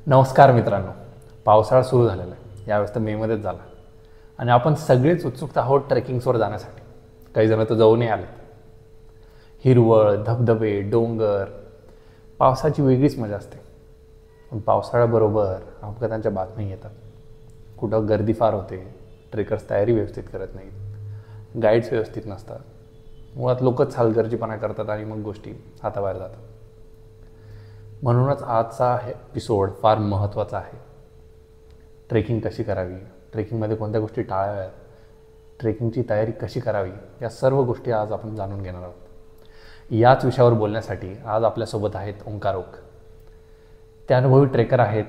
नमस्कार मित्रांनो. पावसाळा सुरू झालेला आहे, यावेळेस तर मेमध्येच झाला आणि आपण सगळेच उत्सुकता आहोत ट्रेकिंग्सवर जाण्यासाठी. काही जण तर जाऊनही आले. हिरवळ, धबधबे, डोंगर, पावसाची वेगळीच मजा असते. पण पावसाळ्याबरोबर अपघातांच्या बातम्या येतात. कुठं गर्दी फार होते, ट्रेकर्स तयारी व्यवस्थित करत नाहीत, गाईड्स व्यवस्थित नसतात, मुळात लोकच हलगर्जीपणा करतात आणि मग गोष्टी हाताबाहेर जातात. म्हणूनच आजचा एपिसोड फार महत्त्वाचा आहे. ट्रेकिंग कशी करावी, ट्रेकिंगमध्ये कोणत्या गोष्टी टाळाव्यात, ट्रेकिंगची तयारी कशी करावी, या सर्व गोष्टी आज आपण जाणून घेणार आहोत. याच विषयावर बोलण्यासाठी आज आपल्यासोबत आहेत ओंकार ओक. ते अनुभवी ट्रेकर आहेत,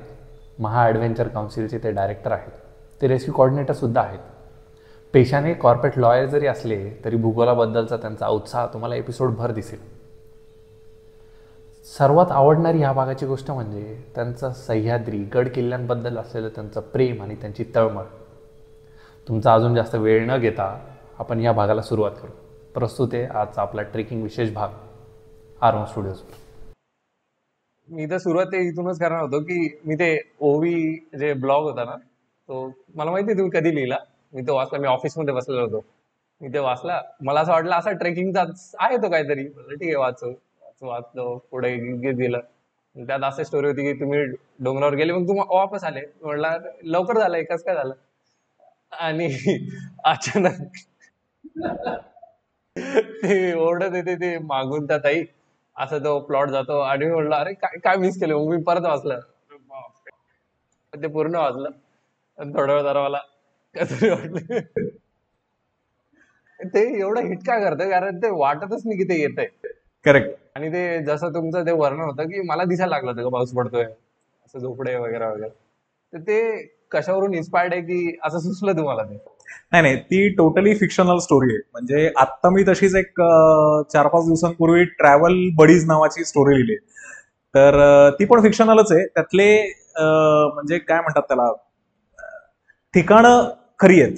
महा ॲडव्हेंचर काउन्सिलचे ते डायरेक्टर आहेत, ते रेस्क्यू कॉर्डिनेटरसुद्धा आहेत. पेशाने कॉर्पोरेट लॉयर जरी असले तरी भूगोलाबद्दलचा त्यांचा उत्साह तुम्हाला एपिसोडभर दिसेल. सर्वात आवडणारी ह्या भागाची गोष्ट म्हणजे त्यांचं सह्याद्री गड किल्ल्यांबद्दल असलेलं त्यांचं प्रेम आणि त्यांची तळमळ. तुमचा अजून जास्त वेळ न घेता आपण या भागाला सुरुवात करू. प्रस्तुत आहे आजचा आपला ट्रेकिंग विशेष भाग आरओ स्टुडिओज. मी तर सुरुवात ते इथूनच करणार होतो की मी ते ओवी जे ब्लॉग होता ना, तो मला माहिती तुम्ही कधी लिहिला. मी तो वाचला. मी ऑफिसमध्ये बसलेलो होतो, मी ते वाचला. मला असं वाटलं असा ट्रेकिंगचा आहे तो काहीतरी. ठीक आहे, वाचलो पुढे गेलं. त्यात अशी स्टोरी होती की तुम्ही डोंगरावर गेले, मग तुम्ही वापस आले. म्हटलं लवकर झालं, कसं काय झालं. आणि अचानक ते ओरडत येते ते मागून त्या ताई, असं तो प्लॉट जातो आणि मी म्हटलं अरे काय काय मिस केलं. मग मी परत वाचलं, ते पूर्ण वाचलं आणि थोडा वेळ जरा मला कसं वाटलं. ते एवढं हिट का करतं, कारण ते वाटतच नाही की ते येतंय. करेक्ट. आणि ते जसं तुमचं ते वर्णन होतं की मला दिसायला लागलं होतं का पाऊस पडतोय, असं झोपडे वगैरे वगैरे. तर ते कशावरून इन्स्पायर्ड आहे की असं सुचलं तुम्हाला ते? नाही, ती टोटली फिक्शनल स्टोरी आहे. म्हणजे आत्ता मी तशीच एक 4-5 दिवसांपूर्वी ट्रॅव्हल बडीज नावाची स्टोरी लिहिली. तर ती पण फिक्शनलच आहे. त्यातले म्हणजे काय म्हणतात त्याला, ठिकाणं खरी आहेत,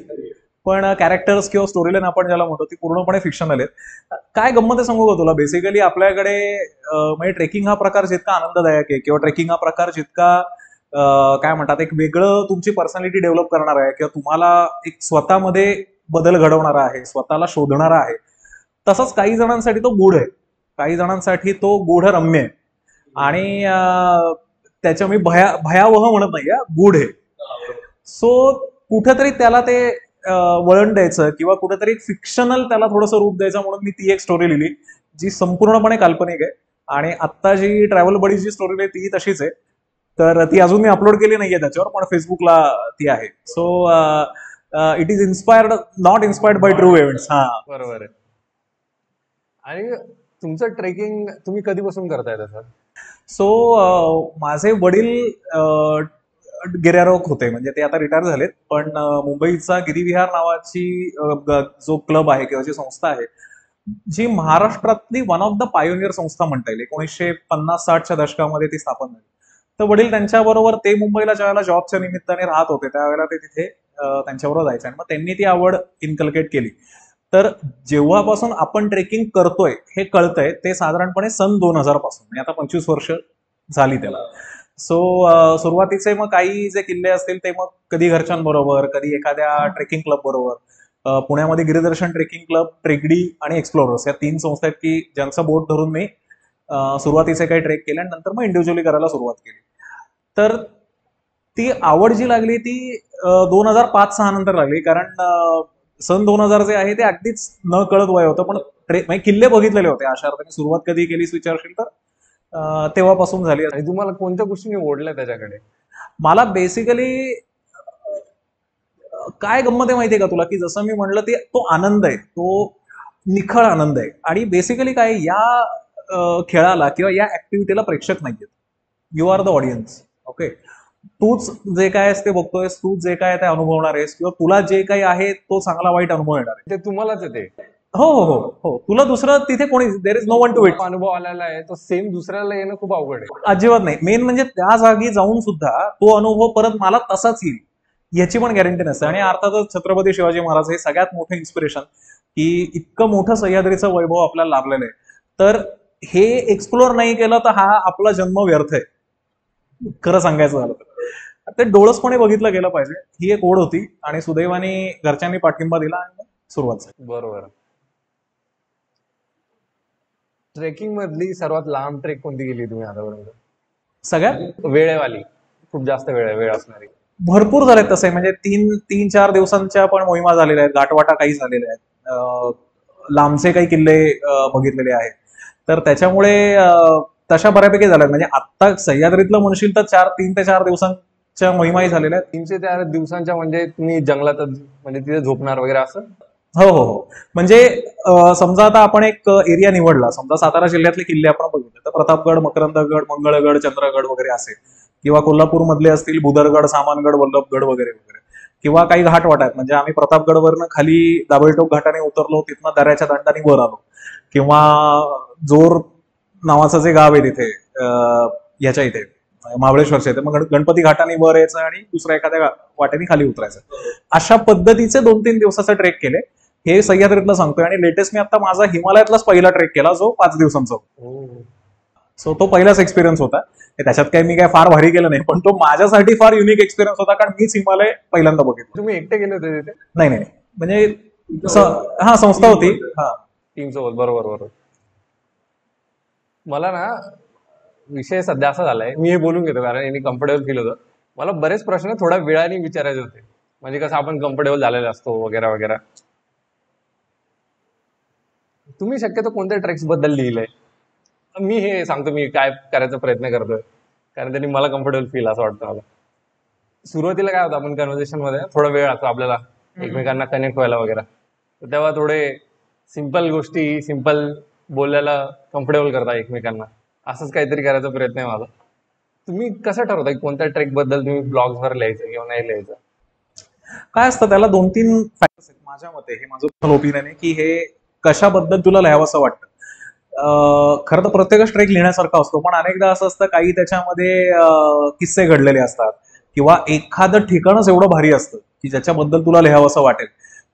पण कॅरेक्टर्स किंवा स्टोरी लाईन आपण ज्याला म्हणतो ती पूर्णपणे फिक्शनल आहेत. काय गंमत आहे सांगू का तुला. बेसिकली आपल्याकडे म्हणजे ट्रेकिंग हा प्रकार जितका आनंददायक आहे किंवा ट्रेकिंग हा प्रकार जितका काय म्हणतात एक वेगळं तुमची पर्सनॅलिटी डेव्हलप करणार आहे किंवा तुम्हाला एक स्वतःमध्ये बदल घडवणारा आहे, स्वतःला शोधणारा आहे, तसंच काही जणांसाठी तो गूढ आहे, काही जणांसाठी तो गूढरम्य आहे. आणि त्याच्या मी भयावह म्हणत नाही, गूढ आहे. सो कुठेतरी त्याला ते वळण द्यायचं किंवा कुठेतरी फिक्शनल त्याला थोडंसं रूप द्यायचं म्हणून मी ती एक स्टोरी लिहिली जी संपूर्णपणे काल्पनिक आहे. आणि आत्ता जी ट्रॅव्हल बडीज जी स्टोरी लिहिली ती तशीच आहे. तर ती अजून मी अपलोड केली नाहीये त्याच्यावर, पण फेसबुकला ती आहे. So it is inspired, not inspired by true events. हा, बरोबर आहे. आणि तुमचं ट्रेकिंग तुम्ही कधीपासून करताय तसं? सो माझे वडील गिर्यारोहक होते, म्हणजे ते आता रिटायर झालेत. पण मुंबईचा गिरिविहार नावाची जो क्लब आहे किंवा जी संस्था आहे, जी महाराष्ट्रातली वन ऑफ द पायोनियर संस्था म्हणता येईल. 1950-60च्या दशकामध्ये ती स्थापन झाली. तर वडील त्यांच्याबरोबर, ते मुंबईला ज्यावेळेला जॉबच्या निमित्ताने राहत होते त्यावेळेला ते तिथे त्यांच्याबरोबर जायचे आणि मग त्यांनी ती आवड इन्कल्केट केली. तर जेव्हापासून आपण ट्रेकिंग करतोय हे कळतंय ते साधारणपणे सन 2000 पासून, म्हणजे आता 25 वर्ष झाली त्याला. सो सुरुवातीचे मग काही जे किल्ले असतील ते मग कधी घरच्यांबरोबर, कधी एखाद्या ट्रेकिंग क्लब बरोबर. पुण्यामध्ये गिरिदर्शन ट्रेकिंग क्लब, ट्रेकडी आणि एक्सप्लोरर्स या 3 संस्था आहेत की ज्यांचं बोट धरून मी सुरुवातीचे काही ट्रेक केले आणि नंतर मग इंडिव्हिज्युअली करायला सुरुवात केली. तर ती आवड जी लागली ती 2005-6 नंतर लागली, कारण सन 2000 जे आहे ते अगदीच न कळत वय होतं. पण म्हणजे किल्ले बघितलेले होते. अशा अर्थाने सुरुवात कधी केलीस विचारशील तर तेव्हापासून झाली. आणि तुम्हाला कोणत्या गोष्टीने ओढल्या त्याच्याकडे? मला बेसिकली काय गंमत आहे माहितीये का तुला, की जसं मी म्हणलं ते तो आनंद आहे, तो निखळ आनंद आहे. आणि बेसिकली काय, या खेळाला किंवा या ऍक्टिव्हिटीला प्रेक्षक नाहीयेत. You are the audience. Okay, तूच जे काय आहेस ते बघतोयस, तू जे काय ते अनुभवणार आहेस किंवा तुला जे काही आहे तो चांगला वाईट अनुभव येणार आहे. ते तुम्हालाच येते. हो हो हो हो, तुला दुसरं तिथे कोणी, there is no one to it. अनुभव आलेला आहे तो सेम दुसऱ्याला येणं खूप अवघड आहे. अजिबात नाही. मेन म्हणजे त्या जागी जाऊन सुद्धा तो अनुभव परत मला तसाच येईल याची पण गॅरंटी नसते. आणि अर्थातच छत्रपती शिवाजी महाराज हे सगळ्यात मोठं इन्स्पिरेशन, की इतकं मोठं सह्याद्रीचं वैभव आपल्याला लाभलेलं आहे. तर हे एक्सप्लोअर नाही केलं तर हा आपला जन्म व्यर्थ आहे. खरं सांगायचं झालं तर ते डोळसपणे बघितलं गेलं पाहिजे, ही एक ओढ होती आणि सुदैवाने घरच्यांनी पाठिंबा दिला आणि मग सुरुवात झाली. बरोबर. ट्रेकिंग मधली सर्वात लांब ट्रेक कोणती गेली तुम्ही आतापर्यंत? सगळ्यात वेळेवाली, खूप जास्त वेळ असणारी. भरपूर झालेत तसे, म्हणजे 3-4 दिवसांच्या पण मोहिमा झालेल्या आहेत, गाठवाटा काही झालेल्या आहेत, लांबचे काही किल्ले बघितलेले आहेत. तर त्याच्यामुळे तशा बऱ्यापैकी झाल्यात. म्हणजे आत्ता सह्याद्रीतलं म्हणशील तर 3 ते 4 दिवसांच्या मोहिमाही झालेल्या आहेत. 3 ते 4 दिवसांच्या म्हणजे तुम्ही जंगलातच म्हणजे तिथे झोपणार वगैरे असं? हो हो हो. म्हणजे समजा आता आपण एक एरिया निवडला, समजा सातारा जिल्ह्यातले किल्ले आपण बघितले तर प्रतापगड, मकरंदगड, मंगळगड, चंद्रगड वगैरे असेल, किंवा कोल्हापूर मधले असतील बुदरगड, सामानगड, वल्लभगड वगैरे वगैरे, किंवा काही घाटवाट आहेत. म्हणजे आम्ही प्रतापगडवरनं खाली दाभोळटोक घाटाने उतरलो, तिथनं दऱ्याच्या दंडाने वर आलो, किंवा जोर नावाचं जे गाव आहे तिथे ह्याच्या इथे महाबळेश्वरच्या इथे, मग गणपती घाटाने वर यायचं आणि दुसऱ्या एखाद्या वाटेने खाली उतरायचं. अशा पद्धतीचे 2-3 दिवसाचा ट्रेक केले. हे सह्याद्रीतलं सांगतोय. आणि लेटेस्ट मी आता माझा हिमालयातलाच पहिला ट्रेक केला जो 5 दिवसांचा होता. सो तो पहिलाच एक्सपिरियन्स होता. त्याच्यात काही मी काय फार भारी केलं नाही, पण तो माझ्यासाठी फार युनिक एक्सपिरियन्स होता, कारण मीच हिमालय पहिल्यांदा बघितलं. तुम्ही एकटे गेले होते तिथे? नाही नाही, म्हणजे हा संस्था होती. हा, टीम सोबत. बरोबर. मला ना विषय सध्या असा झालाय, मी हे बोलून घेतो कारण यांनी कम्फर्टेबल फील होतं. मला बरेच प्रश्न थोड्या वेळाने विचारायचे होते, म्हणजे कसं आपण कम्फर्टेबल झालेला असतो वगैरे वगैरे. तुम्ही शक्यतो कोणत्या ट्रेक्स बद्दल लिहिलंय? मी हे सांगतो मी काय करायचा प्रयत्न करतोय, कारण त्यांनी मला कम्फर्टेबल फील असं वाटतं मला. सुरुवातीला काय होतं, आपण कन्व्हर्सेशन मध्ये थोडा वेळ लागतो आपल्याला एकमेकांना कनेक्ट व्हायला वगैरे, तर तेव्हा थोडे सिंपल गोष्टी, सिंपल बोलायला कम्फर्टेबल करता एकमेकांना, असंच काहीतरी करायचा प्रयत्न आहे माझा. तुम्ही कसं ठरवता की कोणत्या ट्रेक बद्दल तुम्ही ब्लॉग्सवर लिहायचं किंवा नाही लिहायचं? काय असतं त्याला 2-3 फॅक्टर्स आहेत माझ्या मते. हे माझं ओपिनियन आहे की हे कशाबद्दल तुला लिहावं असं वाटतं. खरं तर प्रत्येकच ट्रेक लिहिण्यासारखा असतो, पण अनेकदा असं असतं काही त्याच्यामध्ये किस्से घडलेले असतात, किंवा एखादं ठिकाणच एवढं भारी असतं की ज्याच्याबद्दल तुला लिहावं असं वाटेल,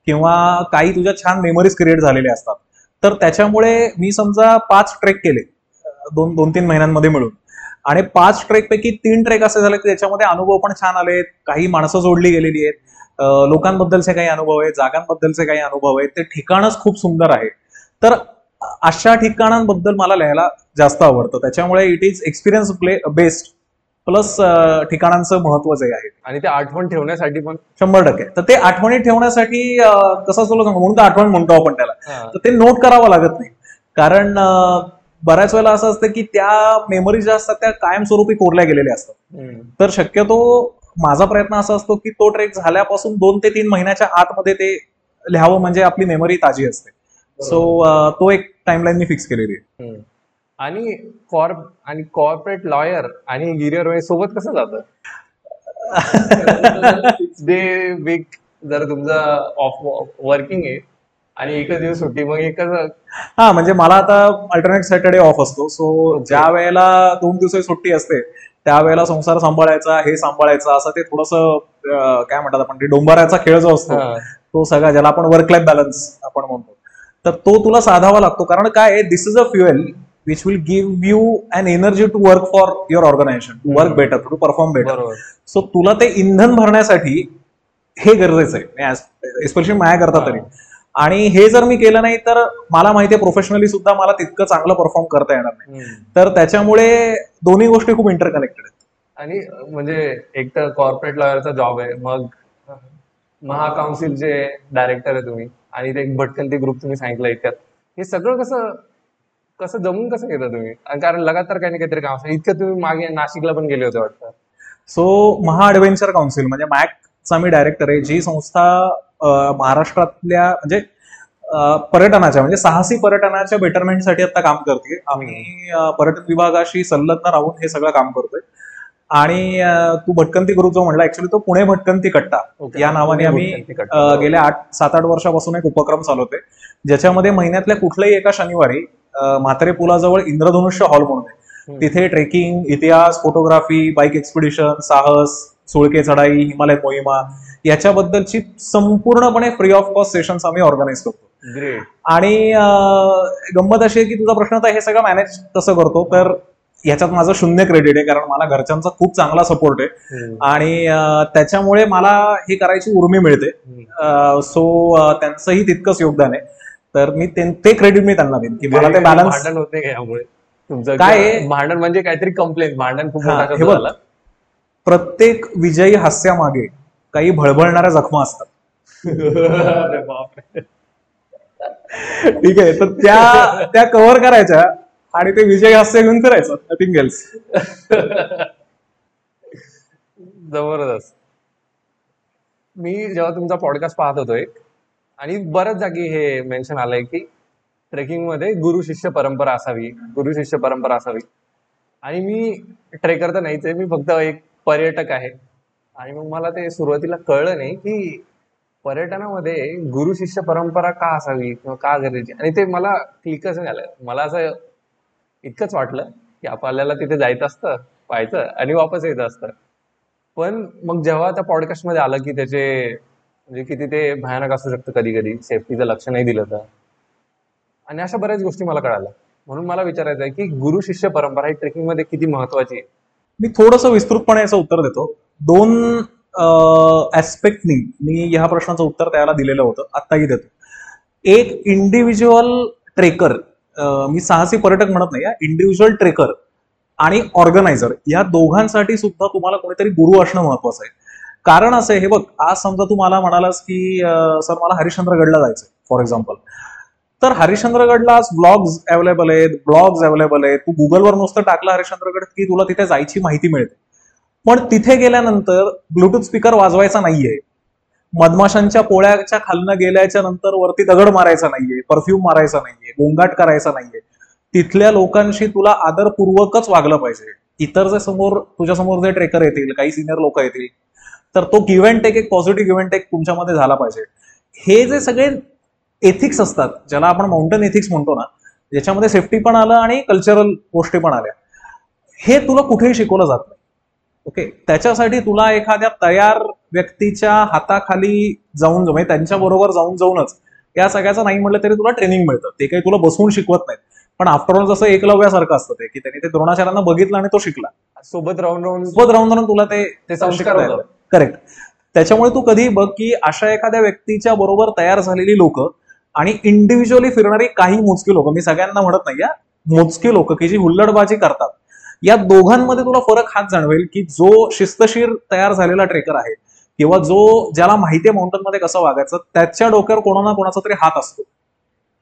किंवा काही तुझ्या छान मेमरीज क्रिएट झालेल्या असतात. तर त्याच्यामुळे मी समजा 5 ट्रेक केले 2-3 महिन्यांमध्ये मिळून, आणि 5 ट्रेक पैकी 3 ट्रेक असे झाले की त्याच्यामध्ये अनुभव पण छान आलेत, काही माणसं जोडली गेलेली आहेत, लोकांबद्दलचे काही अनुभव आहेत, जागांबद्दलचे काही अनुभव आहेत, ते ठिकाणच खूप सुंदर आहे. तर अशा ठिकाणांबद्दल मला लिहायला जास्त आवडतं. त्याच्यामुळे it is experience based plus ठिकाणांचं महत्व जे आहे, आणि ते आठवण ठेवण्यासाठी पण 100%. तर ते आठवणी ठेवण्यासाठी कसं तुला सांगू, म्हणून तर आठवण म्हणतो आपण त्याला. तर ते नोट करावं लागत नाही, कारण बऱ्याच वेळेला असं असतं की त्या मेमरीज ज्या असतात त्या कायमस्वरूपी कोरल्या गेलेल्या असतात. तर शक्यतो माझा प्रयत्न असा असतो की तो ट्रेक झाल्यापासून 2 ते 3 महिन्याच्या आतमध्ये ते लिहावं, म्हणजे आपली मेमरी ताजी असते. सो तो एक टाइमलाईन मी फिक्स केलेली आहे. आणि कॉर्पोरेट लॉयर आणि गिरियर सोबत कसं जातं? डे वीक जर तुमचं ऑफ वर्किंग आहे आणि एकच दिवस सुट्टी, मग एकच. हा, म्हणजे मला आता अल्टरनेट सॅटर्डे ऑफ असतो. सो ज्या वेळेला 2 दिवस सुट्टी असते त्यावेळेला संसार सांभाळायचा, हे सांभाळायचं, असं ते थोडंसं काय म्हणतात आपण, डोंबाराचा खेळ जो असतो तो सगळा, ज्याला आपण वर्क लाईफ बॅलन्स आपण म्हणतो, तर तो तुला साधावा लागतो. कारण काय आहे, this is a fuel which will give you an energy to work for your organisation, to work better, to perform better. So तुला ते इंधन भरण्यासाठी हे गरजेचं आहे, एस्पेशली माझ्या करता तरी. आणि हे जर मी केलं नाही तर मला माहिती आहे प्रोफेशनली सुद्धा मला तितकं चांगलं परफॉर्म करता येणार नाही. तर त्याच्यामुळे दोन्ही गोष्टी खूप इंटरकनेक्टेड आहेत. आणि म्हणजे एक तर कॉर्पोरेट लॉयरचा जॉब आहे, मग महाकाउन्सिलचे डायरेक्टर आहे तुम्ही, आणि ते भटकंती ग्रुप तुम्ही सांगितलं इतक्यात, हे सगळं कसं जमून कसं घेता तुम्ही? कारण लगातार काही ना काहीतरी काम असतं. इतकं तुम्ही मागे नाशिकला पण गेले होते वाटतं. सो महा ॲडव्हेंचर काउन्सिल म्हणजे मॅकचा मी डायरेक्टर आहे, जी संस्था महाराष्ट्रातल्या म्हणजे पर्यटनाच्या, म्हणजे साहसी पर्यटनाच्या बेटरमेंटसाठी आता काम करते. आम्ही पर्यटन विभागाशी संलग्न राहून हे सगळं काम करतोय. आणि तू भटकंती ग्रुप जो म्हणला, ऍक्च्युली तो पुणे भटकंती कट्टा या नावाने आम्ही गेल्या 7-8 वर्षापासून एक उपक्रम चालवतोय, ज्याच्यामध्ये महिन्यातल्या कुठल्याही एका शनिवारी म्हात्रे पुलाजवळ इंद्रधनुष्य हॉल म्हणून आहे, तिथे ट्रेकिंग, इतिहास, फोटोग्राफी, बाईक एक्सपिडिशन, साहस, सुळके चढाई, हिमालय मोहिमा याच्याबद्दलची संपूर्णपणे फ्री ऑफ कॉस्ट सेशन्स आम्ही ऑर्गनाईज करतो. ग्रेट. आणि गंमत अशी आहे की तुझा प्रश्न होता हे सगळं मॅनेज कसं करतो, तर ह्याच्यात माझं 0 क्रेडिट आहे, कारण मला घरच्यांचा खूप चांगला सपोर्ट आहे आणि त्याच्यामुळे मला हे करायची उर्मी मिळते. सो त्यांचंही तितकंच योगदान आहे. तर मी ते क्रेडिट मी त्यांना देईन की मला ते बॅलन्स. भांडण होते का यामुळे तुमचं? काय भांडण म्हणजे काहीतरी कंप्लेंट, भांडण खूप मोठा हे कसं बघ, झालं? प्रत्येक विजयी हास्यामागे काही भळभळणाऱ्या जखमा असतात. अरे बापरे. ठीक आहे, तर त्या कव्हर करायच्या आणि ते विजय हास्य घेऊन फिरायचं, नथिंग एल्स. जबरदस्त. मी जेव्हा तुमचा पॉडकास्ट पाहत होतो आणि बऱ्याच जागी हे मेन्शन आलंय की ट्रेकिंग मध्ये गुरु शिष्य परंपरा असावी, गुरु शिष्य परंपरा असावी. आणि मी ट्रेकर तर नाहीच आहे, मी फक्त एक पर्यटक आहे. आणि मग मला ते सुरुवातीला कळलं नाही की पर्यटनामध्ये गुरु शिष्य परंपरा का असावी किंवा का गरजेची. आणि ते मला क्लिकच झालं. मला असं इतकंच वाटलं की आपल्याला तिथे जायचं असतं, पाहायचं आणि वापस यायचं असतं. पण मग जेव्हा त्या पॉडकास्ट मध्ये आलं की त्याचे म्हणजे किती ते भयानक असू शकतं कधी कधी, सेफ्टीचं लक्ष नाही दिलं तर, आणि अशा बऱ्याच गोष्टी मला कळाल्या. म्हणून मला विचारायचं आहे की गुरु शिष्य परंपरा ही ट्रेकिंग मध्ये किती महत्वाची आहे. मी थोडंसं विस्तृतपणे याचं उत्तर देतो. 2 ऍस्पेक्टनी मी ह्या प्रश्नाचं उत्तर त्याला दिलेलं होतं, आत्ताही देतो. एक इंडिव्हिज्युअल ट्रेकर, मी साहसी पर्यटक म्हणत नाही, इंडिव्हिज्युअल ट्रेकर आणि ऑर्गनायझर या दोघांसाठी सुद्धा तुम्हाला कोणीतरी गुरु असणं महत्वाचं आहे. कारण असं आहे, हे बघ, आज समजा तू मला म्हणालास की सर मला हरिश्चंद्रगडला जायचंय फॉर एक्झाम्पल, तर हरिश्चंद्रगडला आज ब्लॉग्स अवेलेबल आहेत. तू गुगलवर नुसतं टाकलं हरिश्चंद्रगड की तुला तिथे जायची माहिती मिळते. पण तिथे गेल्यानंतर ब्लूटूथ स्पीकर वाजवायचा नाहीये, मधमाशांच्या पोळ्याच्या खालनं गेल्याच्या नंतर वरती दगड मारायचा नाहीये, परफ्यूम मारायचा नाहीये, गोंगाट करायचा नाहीये. तिथल्या लोकांशी तुला आदरपूर्वकच वागलं पाहिजे. इतर जे तुझ्या समोर जे ट्रेकर येतील, काही सिनियर लोक येतील, तर तो गिव्ह अँड टेक, एक पॉझिटिव्ह गिव्ह अँड टेक तुमच्यामध्ये झाला पाहिजे. हे जे सगळे एथिक्स असतात, ज्याला आपण माउंटन एथिक्स म्हणतो ना, ज्याच्यामध्ये सेफ्टी पण आलं आणि कल्चरल गोष्टी पण आल्या, हे तुला कुठेही शिकवलं जात नाही. ओके, त्याच्यासाठी तुला एखाद्या तयार व्यक्तीच्या हाताखाली जाऊन म्हणजे त्यांच्या बरोबर जाऊनच या सगळ्याचं नाही म्हटलं तरी तुला ट्रेनिंग मिळतं. ते काही तुला बसवून शिकवत नाहीत. पण आफ्टरऑल जसं एकलव्यासारखं असतं ते, की त्यांनी ते द्रोणाचार्यांना बघितलं आणि तो शिकला. सोबत राहून तुला ते संस्कार होतात. करेक्ट. त्याच्यामुळे तू कधी बघ की अशा एखाद्या व्यक्तीच्या बरोबर तयार झालेली लोक आणि इंडिव्हिज्युअली फिरणारी काही मोजकी लोक, मी सगळ्यांना म्हणत नाही, मोजकी लोक की जी हुल्लडबाजी करतात, या दोघांमध्ये तुला फरक हाच जाणवेल की जो शिस्तशीर तयार झालेला ट्रेकर आहे किंवा ज्याला माहिती आहे माउंटन मध्ये कसं वागायचं, त्याच्या डोक्यावर कोणा ना कोणाचा तरी हात असतो,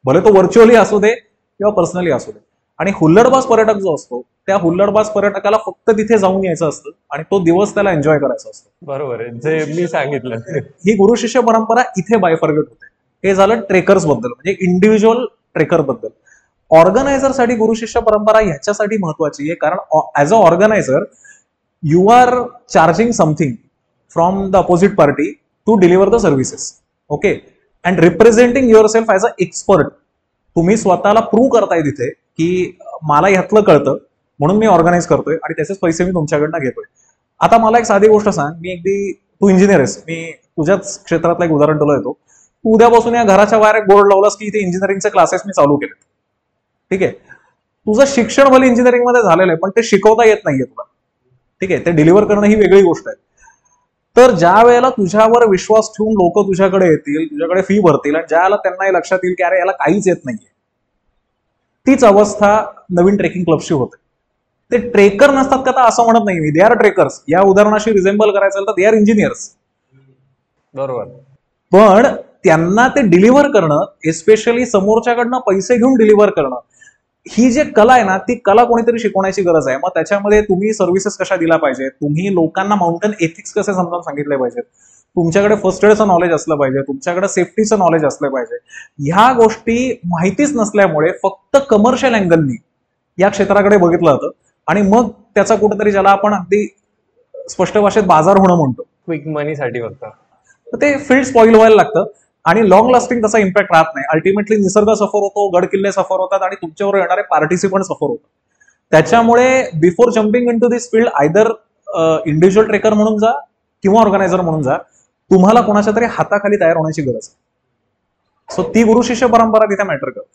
भले तो व्हर्च्युअली असू दे किंवा पर्सनली असू दे. आणि हुल्लडबाज पर्यटक जो असतो, त्या हुल्लडबाज पर्यटकाला फक्त तिथे जाऊन यायचं असतं आणि तो दिवस त्याला एन्जॉय करायचा असतो. बरोबर आहे, जे मी सांगितलं. ही गुरु शिष्य परंपरा इथे बायफर्गेट होते. हे झालं ट्रेकर्स बद्दल, म्हणजे इंडिव्हिज्युअल ट्रेकर बद्दल. ऑर्गनायझर साठी गुरु शिष्य परंपरा ह्याच्यासाठी महत्वाची आहे कारण as a organizer you are charging something from the opposite party to deliver the services. Okay, and representing yourself as a expert. तुम्ही स्वतःला प्रूव्ह करताय तिथे की मला ह्यातलं कळतं म्हणून मी ऑर्गनाईज करतोय आणि त्याचेच पैसे मी तुमच्याकडनं घेतोय. आता मला एक साधी गोष्ट सांग, तू इंजिनियर आहेस, मी तुझ्याच क्षेत्रातलं एक उदाहरण तुला येतो. तू उद्यापासून या घराच्या बाहेर एक बोर्ड लावलास की इथे इंजिनिअरिंगचे क्लासेस मी चालू केले. ठीक आहे, तुझं शिक्षण भले इंजिनिअरिंग मध्ये झालेलं आहे पण ते शिकवता येत नाहीये तुला. ठीक आहे, ते डिलिव्हर करणं ही वेगळी गोष्ट आहे. तर ज्या वेळेला तुझ्यावर विश्वास ठेवून लोक तुझ्याकडे येतील, तुझ्याकडे फी भरतील आणि ज्या वेळेला त्यांना हे लक्षात येईल की अरे याला काहीच येत नाहीये, तीच अवस्था नवीन ट्रेकिंग क्लबशी होते. ते ट्रेकर नसतात का असं म्हणत नाही मी, दे आर ट्रेकर्स. या उदाहरणाशी रिझेंबल करायचं तर दे आर इंजिनियर्स. बरोबर. पण त्यांना ते डिलिव्हर करणं, एस्पेशली समोरच्याकडनं पैसे घेऊन डिलिव्हर करणं, ही जे कला आहे ना, ती कला कोणीतरी शिकवण्याची गरज आहे. मग त्याच्यामध्ये तुम्ही सर्व्हिसेस कशा दिल्या पाहिजेत, तुम्ही लोकांना माउंटन एथिक्स कसे समजावून सांगितले पाहिजेत, तुमच्याकडे फर्स्ट एडचं नॉलेज असलं पाहिजे, तुमच्याकडे सेफ्टीचं नॉलेज असलं पाहिजे. ह्या गोष्टी माहितीच नसल्यामुळे फक्त कमर्शियल अँगलनी या क्षेत्राकडे बघितलं जातं आणि मग त्याचा कुठेतरी, ज्याला आपण अगदी स्पष्ट भाषेत बाजार होणं म्हणतो, क्विक मनीसाठी फक्त, तर ते फील्ड स्पॉइल व्हायला लागतं आणि लॉंग लास्टिंग त्याचा इम्पॅक्ट राहत नाही. अल्टिमेटली निसर्ग सफर होतो, गड किल्ले सफर होतात आणि तुमच्यावर येणारे पार्टिसिपंट सफर होतात. त्याच्यामुळे before jumping in to this field either individual trekker म्हणून जा किंवा ऑर्गनायझर म्हणून जा, तुम्हाला कोणाच्या तरी हाताखाली तयार होण्याची गरज आहे. सो ती गुरु शिष्य परंपरा तिथे मॅटर करते.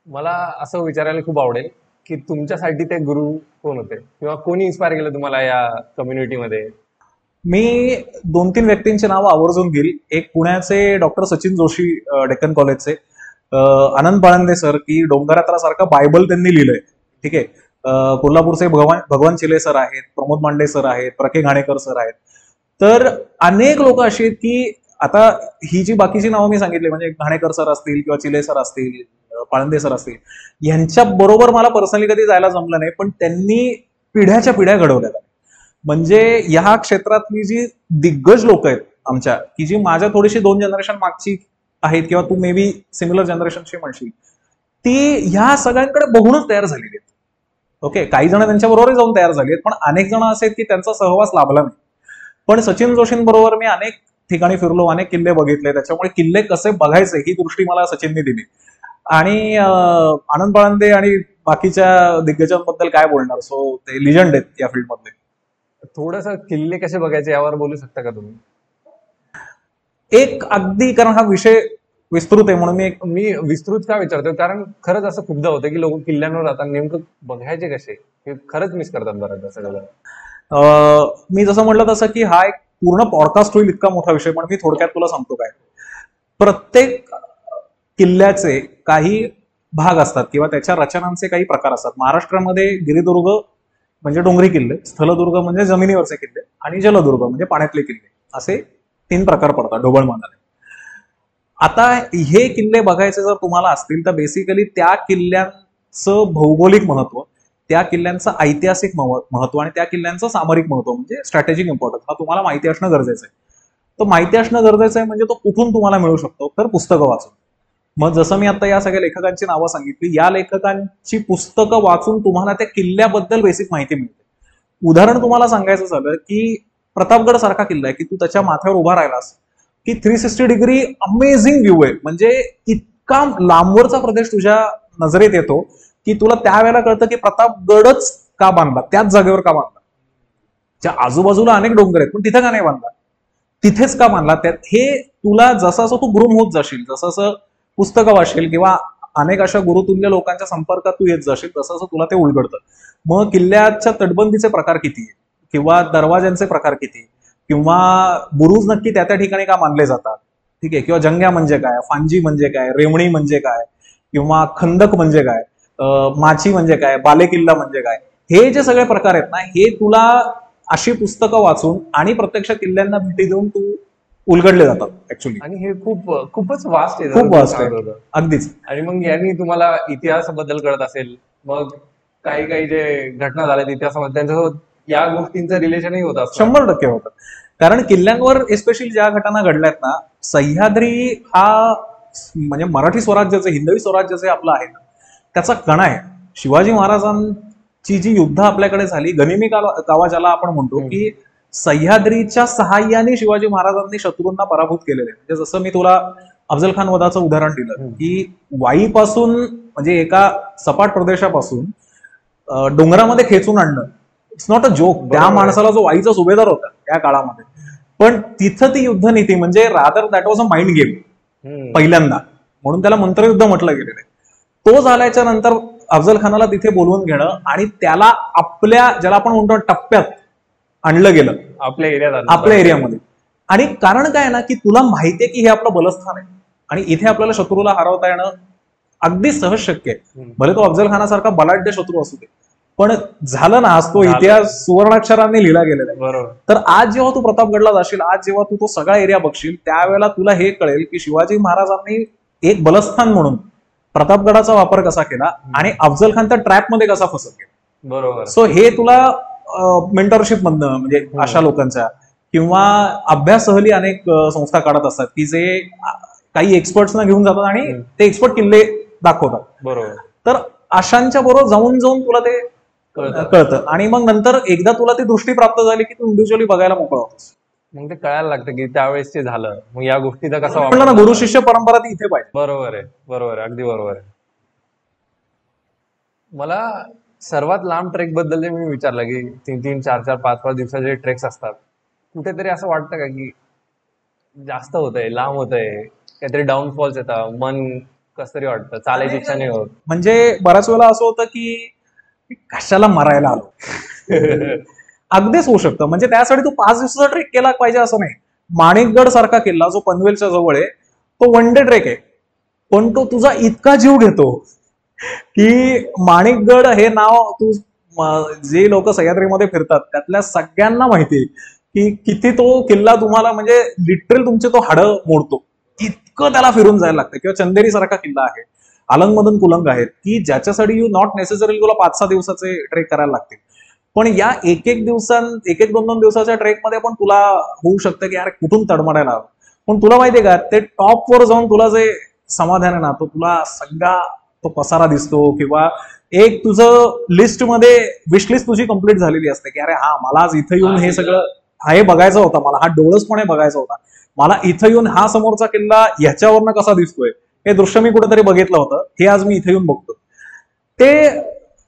मला असं विचारायला खूप आवडेल की तुमच्यासाठी ते गुरु कोण होते किंवा कोणी इन्स्पायर केलं तुम्हाला या कम्युनिटीमध्ये? मी 2-3 व्यक्तींची नावं आवर्जून घेईल. एक पुण्याचे डॉक्टर सचिन जोशी, डेक्कन कॉलेजचे, आनंद बाळंदे सर, की डोंगरयात्रासारखं बायबल त्यांनी लिहिलंय. ठीक आहे. कोल्हापूरचे भगवान चिले सर आहेत, प्रमोद मांडे सर आहेत, प्रके घाणेकर सर आहेत. तर अनेक लोक अशी आहेत की आता ही जी बाकीची नावं मी सांगितली, म्हणजे घाणेकर सर असतील किंवा चिले सर असतील, पाळंदे सर असतील, यांच्या बरोबर मला पर्सनली कधी जायला जमलं नाही, पण त्यांनी पिढ्याच्या पिढ्या घडवल्या. म्हणजे या क्षेत्रातली जी दिग्गज लोक आहेत आमच्या, की जी माझ्या थोडीशी 2 जनरेशन मागची आहेत किंवा तू मे बी सिमिलर जनरेशनची म्हणशील, ती ह्या सगळ्यांकडे बघूनच तयार झालेली आहेत. ओके, काही जण त्यांच्याबरोबरही जाऊन तयार झाली आहेत, पण अनेक जण असे आहेत की त्यांचा सहवास लाभला नाही. पण सचिन जोशींबरोबर मी अनेक ठिकाणी फिरलो, अनेक किल्ले बघितले, त्याच्यामुळे किल्ले कसे बघायचे ही दृष्टी मला सचिनने दिली. आणि आनंद बाळंदे आणि बाकीच्या दिग्गजांबद्दल काय बोलणार, सो ते लिजंड आहेत या फील्डमधले. थोडस किल्ले कसे बघायचे यावर बोलू शकता का तुम्ही? एक अगदी, कारण हा विषय विस्तृत आहे म्हणून मी विस्तृत का विचारतोय, कारण खरंच असं खूपदा होतं की लोक किल्ल्यांवर जातात, नेमकं बघायचे कसे हे खरंच मिस करतात बऱ्याचदा सगळं. मी जसं म्हटलं तसं की हा एक पूर्ण पॉडकास्ट होईल इतका मोठा विषय, पण मी थोडक्यात तुला सांगतो काय. प्रत्येक किल्ल्याचे काही भाग असतात किंवा त्याच्या रचनांचे काही प्रकार असतात. महाराष्ट्रामध्ये गिरिदुर्ग म्हणजे डोंगरी किल्ले, स्थलदुर्ग म्हणजे जमिनीवरचे किल्ले, आणि जलदुर्ग म्हणजे पाण्यातले किल्ले, असे 3 प्रकार पडतात ढोबळमानाने. आता हे किल्ले बघायचे जर तुम्हाला असतील तर बेसिकली त्या किल्ल्यांचं भौगोलिक महत्व, त्या किल्ल्यांचं ऐतिहासिक महत्व आणि त्या किल्ल्यांचं सामरिक महत्व म्हणजे स्ट्रॅटेजिक इम्पॉर्टन्स हा तुम्हाला माहिती असणं गरजेचं आहे. तो माहिती असणं गरजेचं आहे, म्हणजे तो कुठून तुम्हाला मिळू शकतो, तर पुस्तकं वाचून. मग जसं मी आता या सगळ्या लेखकांची नावं सांगितली, या लेखकांची पुस्तकं वाचून तुम्हाला त्या किल्ल्याबद्दल बेसिक माहिती मिळते. उदाहरण तुम्हाला सांगायचं झालं की प्रतापगड सारखा किल्ला आहे की तू त्याच्या माथ्यावर उभा राहिलास की 360 डिग्री अमेझिंग व्ह्यू आहे, म्हणजे इतका लांबवरचा प्रदेश तुझ्या नजरेत येतो की तुला त्यावेळेला कळतं की प्रतापगडच का बांधला, त्याच जागेवर का बांधला. त्या आजूबाजूला अनेक डोंगर आहेत पण तिथे का नाही बांधला, तिथेच का बांधला. त्यात हे तुला जसं असं तू ग्रूम होत जाशील, जसं असं पुस्तकं वाचशील किंवा अनेक अशा गुरुतुल्य लोकांच्या संपर्कात तू येत जाशील, तसं असं तुला ते उलगडतं. मग किल्ल्याच्या तटबंदीचे प्रकार किती आहे, किंवा दरवाज्यांचे प्रकार किती, किंवा बुरुज नक्की त्या ठिकाणी का मानले जातात, ठीक आहे, किंवा जंग्या म्हणजे काय, फांजी म्हणजे काय, रेवणी म्हणजे काय, किंवा खंदक म्हणजे काय, माची म्हणजे काय, बालेकिल्ला म्हणजे काय, हे जे सगळे प्रकार आहेत ना, हे तुला अशी पुस्तकं वाचून आणि प्रत्यक्ष किल्ल्यांना भेटी देऊन तू उलगडले जातात ऍक्च्युली. आणि हे खूपच वास्ट आहे, खूप वास्ट आहे अगदीच. आणि मग यांनी तुम्हाला इतिहासाबद्दल कळत असेल, मग काही काही जे घटना झाल्यात इतिहासामध्ये त्यांच्यासोबत या गोष्टींचं रिलेशनही होत असतं. 100% होतं. कारण किल्ल्यांवर एस्पेशली ज्या घटना घडल्यात ना, सह्याद्री हा म्हणजे मराठी स्वराज्याचे, हिंदवी स्वराज्याचे आपलं आहे ना, त्याचा कणा आहे. शिवाजी महाराजांची जी युद्ध आपल्याकडे झाली, गनिमी कावा ज्याला आपण म्हणतो, की सह्याद्रीच्या सहाय्याने शिवाजी महाराजांनी शत्रूंना पराभूत केलेले. म्हणजे जसं मी तुला अफजल खान वधाचं उदाहरण दिलं की वाईपासून म्हणजे एका सपाट प्रदेशापासून डोंगरामध्ये खेचून आणणं, इट्स नॉट अ जोक. त्या माणसाला जो वाईचा सुभेदार होता त्या काळामध्ये, पण तिथं ती युद्धनीती म्हणजे rather that was a mind game पहिल्यांदा, म्हणून त्याला मंत्रयुद्ध म्हटलं गेलेलं आहे. तो झाल्याच्या नंतर अफजल खानाला तिथे बोलवून घेणं आणि त्याला आपल्या ज्याला आपण म्हणतो टप्प्यात आणलं गेलं, आपल्या एरियामध्ये. आणि कारण काय ना, की तुला माहितीये की हे आपलं बलस्थान आहे आणि इथे आपल्याला शत्रूला हरवता येणं अगदी सहज शक्य आहे. भले तो अफजल खानासारखा बलाढ्य शत्रू असू दे, पण झालं ना, आज तो इतिहास सुवर्णाक्षरांनी लिहिला गेलेला आहे. तर आज जेव्हा तू प्रतापगडला जाशील, आज जेव्हा तू तो सगळा एरिया बघशील, त्यावेळेला तुला हे कळेल की शिवाजी महाराजांनी एक बलस्थान म्हणून प्रतापगडाचा वापर कसा केला आणि अफजल खान त्या ट्रॅपमध्ये कसा फसत गेला. बरोबर. सो हे तुला मेंटरशिप मधनं म्हणजे अशा लोकांच्या किंवा अभ्यास सहली अनेक संस्था काढत असतात की जे काही एक्सपर्ट्सना घेऊन जातात आणि ते एक्सपर्ट किल्ले दाखवतात. बरोबर. तर अशांच्या बरोबर जाऊन जाऊन तुला ते कळतं आणि मग नंतर एकदा तुला ती दृष्टी प्राप्त झाली की तू इंडिव्हिज्युअली बघायला मोकळा होतोस. मग ते कळायला लागतं की त्यावेळेस ते झालं, मग या गोष्टीचा कसा वापर ना, गुरु शिष्य परंपरा ती इथे पाहिजे. बरोबर आहे, बरोबर आहे, अगदी बरोबर आहे. मला सर्वात लांब ट्रेक बद्दल जे मी विचारलं की 3-3, 4-4, 5-5 दिवसाचे ट्रेक्स असतात, कुठेतरी असं वाटतं का की जास्त होतंय, लांब होतंय, काहीतरी डाऊनफॉल्स येतात, मन कसं तरी वाटतं, चालायची इच्छा नाही होत. म्हणजे बऱ्याच वेळेला असं होतं की कशाला मरायला आलो. अगदीच होऊ शकतं. म्हणजे त्यासाठी तू 5 दिवसाचा ट्रेक केला पाहिजे असं नाही. माणिकगड सारखा किल्ला जो पनवेलच्या जवळ आहे तो वन डे ट्रेक आहे, पण तो तुझा इतका जीव घेतो की माणिकगड हे नाव तू जे लोक सह्याद्रीमध्ये फिरतात त्यातल्या सगळ्यांना माहिती की किती तो किल्ला तुम्हाला म्हणजे लिटरल तुमचे तो हाडं मोडतो, इतकं त्याला फिरून जायला लागतं. किंवा चंदेरी सारखा किल्ला आहे, अलंग मधून कुलंग आहेत, की ज्याच्यासाठी यू नॉट नेसेसरी तुला 5-6 दिवसाचे ट्रेक करायला लागतील. पण या एक एक 2-2 दिवसाच्या ट्रेकमध्ये पण तुला होऊ शकतं की यार कुठून तडमडायला हवं. पण तुला माहितीये का ते टॉपवर जाऊन तुला जे समाधान आहे ना, तो तुला सगळा तो पसारा दिसतो. किंवा एक तुझं लिस्टमध्ये विशलिस्ट तुझी कंप्लीट झालेली असते की अरे हा मला आज इथं येऊन हे सगळं हे बघायचं होतं, मला हा डोळसपणे बघायचा होता, मला इथं येऊन हा समोरचा किल्ला ह्याच्यावरनं कसा दिसतोय हे दृश्य मी कुठेतरी बघितलं होतं, हे आज मी इथं येऊन बघतो. ते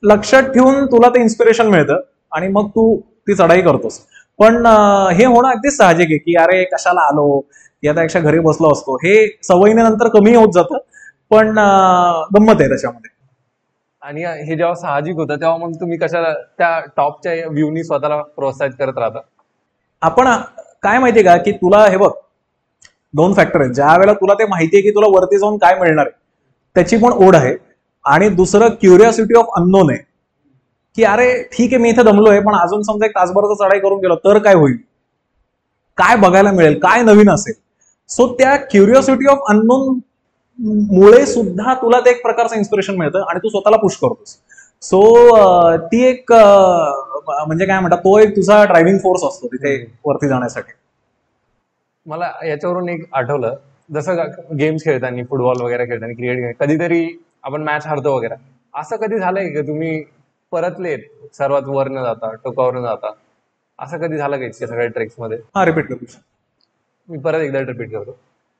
लक्षात ठेवून तुला ते इन्स्पिरेशन मिळतं आणि मग तू ती चढाई करतोस. पण हे होणं अगदीच साहजिक आहे की अरे कशाला आलो, यापेक्षा घरी बसलो असतो. हे सवयीने नंतर कमी होत जातं, पण गंमत आहे त्याच्यामध्ये. आणि हे जेव्हा साहजिक होतं तेव्हा मग तुम्ही कशाला त्या टॉपच्या व्ह्यूनी स्वतःला प्रोत्साहित करत राहता? आपण काय माहितीये का की तुला हे बघ 2 फॅक्टर आहेत. ज्या वेळेला तुला ते माहितीये की तुला वरती जाऊन काय मिळणार आहे त्याची पण ओढ आहे, आणि दुसरं क्युरिओसिटी ऑफ अननोन आहे की अरे ठीक आहे मी इथे दमलोय, पण अजून समजा 1 तासभराचा चढाई करून गेलो तर काय होईल, काय बघायला मिळेल, काय नवीन असेल. सो त्या क्युरिओसिटी ऑफ अननोन मुळे सुद्धा तुला ते एक प्रकारचं इन्स्पिरेशन मिळतं आणि तू स्वतःला पुश करतोस. सो ती एक म्हणजे काय म्हणतात तो एक तुझा ड्रायव्हिंग फोर्स असतो तिथे वरती जाण्यासाठी. मला याच्यावरून एक आठवलं, जसं गेम्स खेळताना, फुटबॉल वगैरे खेळताना, क्रिकेट खेळताना कधीतरी आपण मॅच हारतो वगैरे, असं कधी झालंय की तुम्ही परतलेत सर्वात वर न जाता, टोकावर न जाता? असं कधी झालं का इतक्या सगळ्या ट्रेक्स मध्ये? हा, रिपीट करू. मी परत एकदा रिपीट करतो.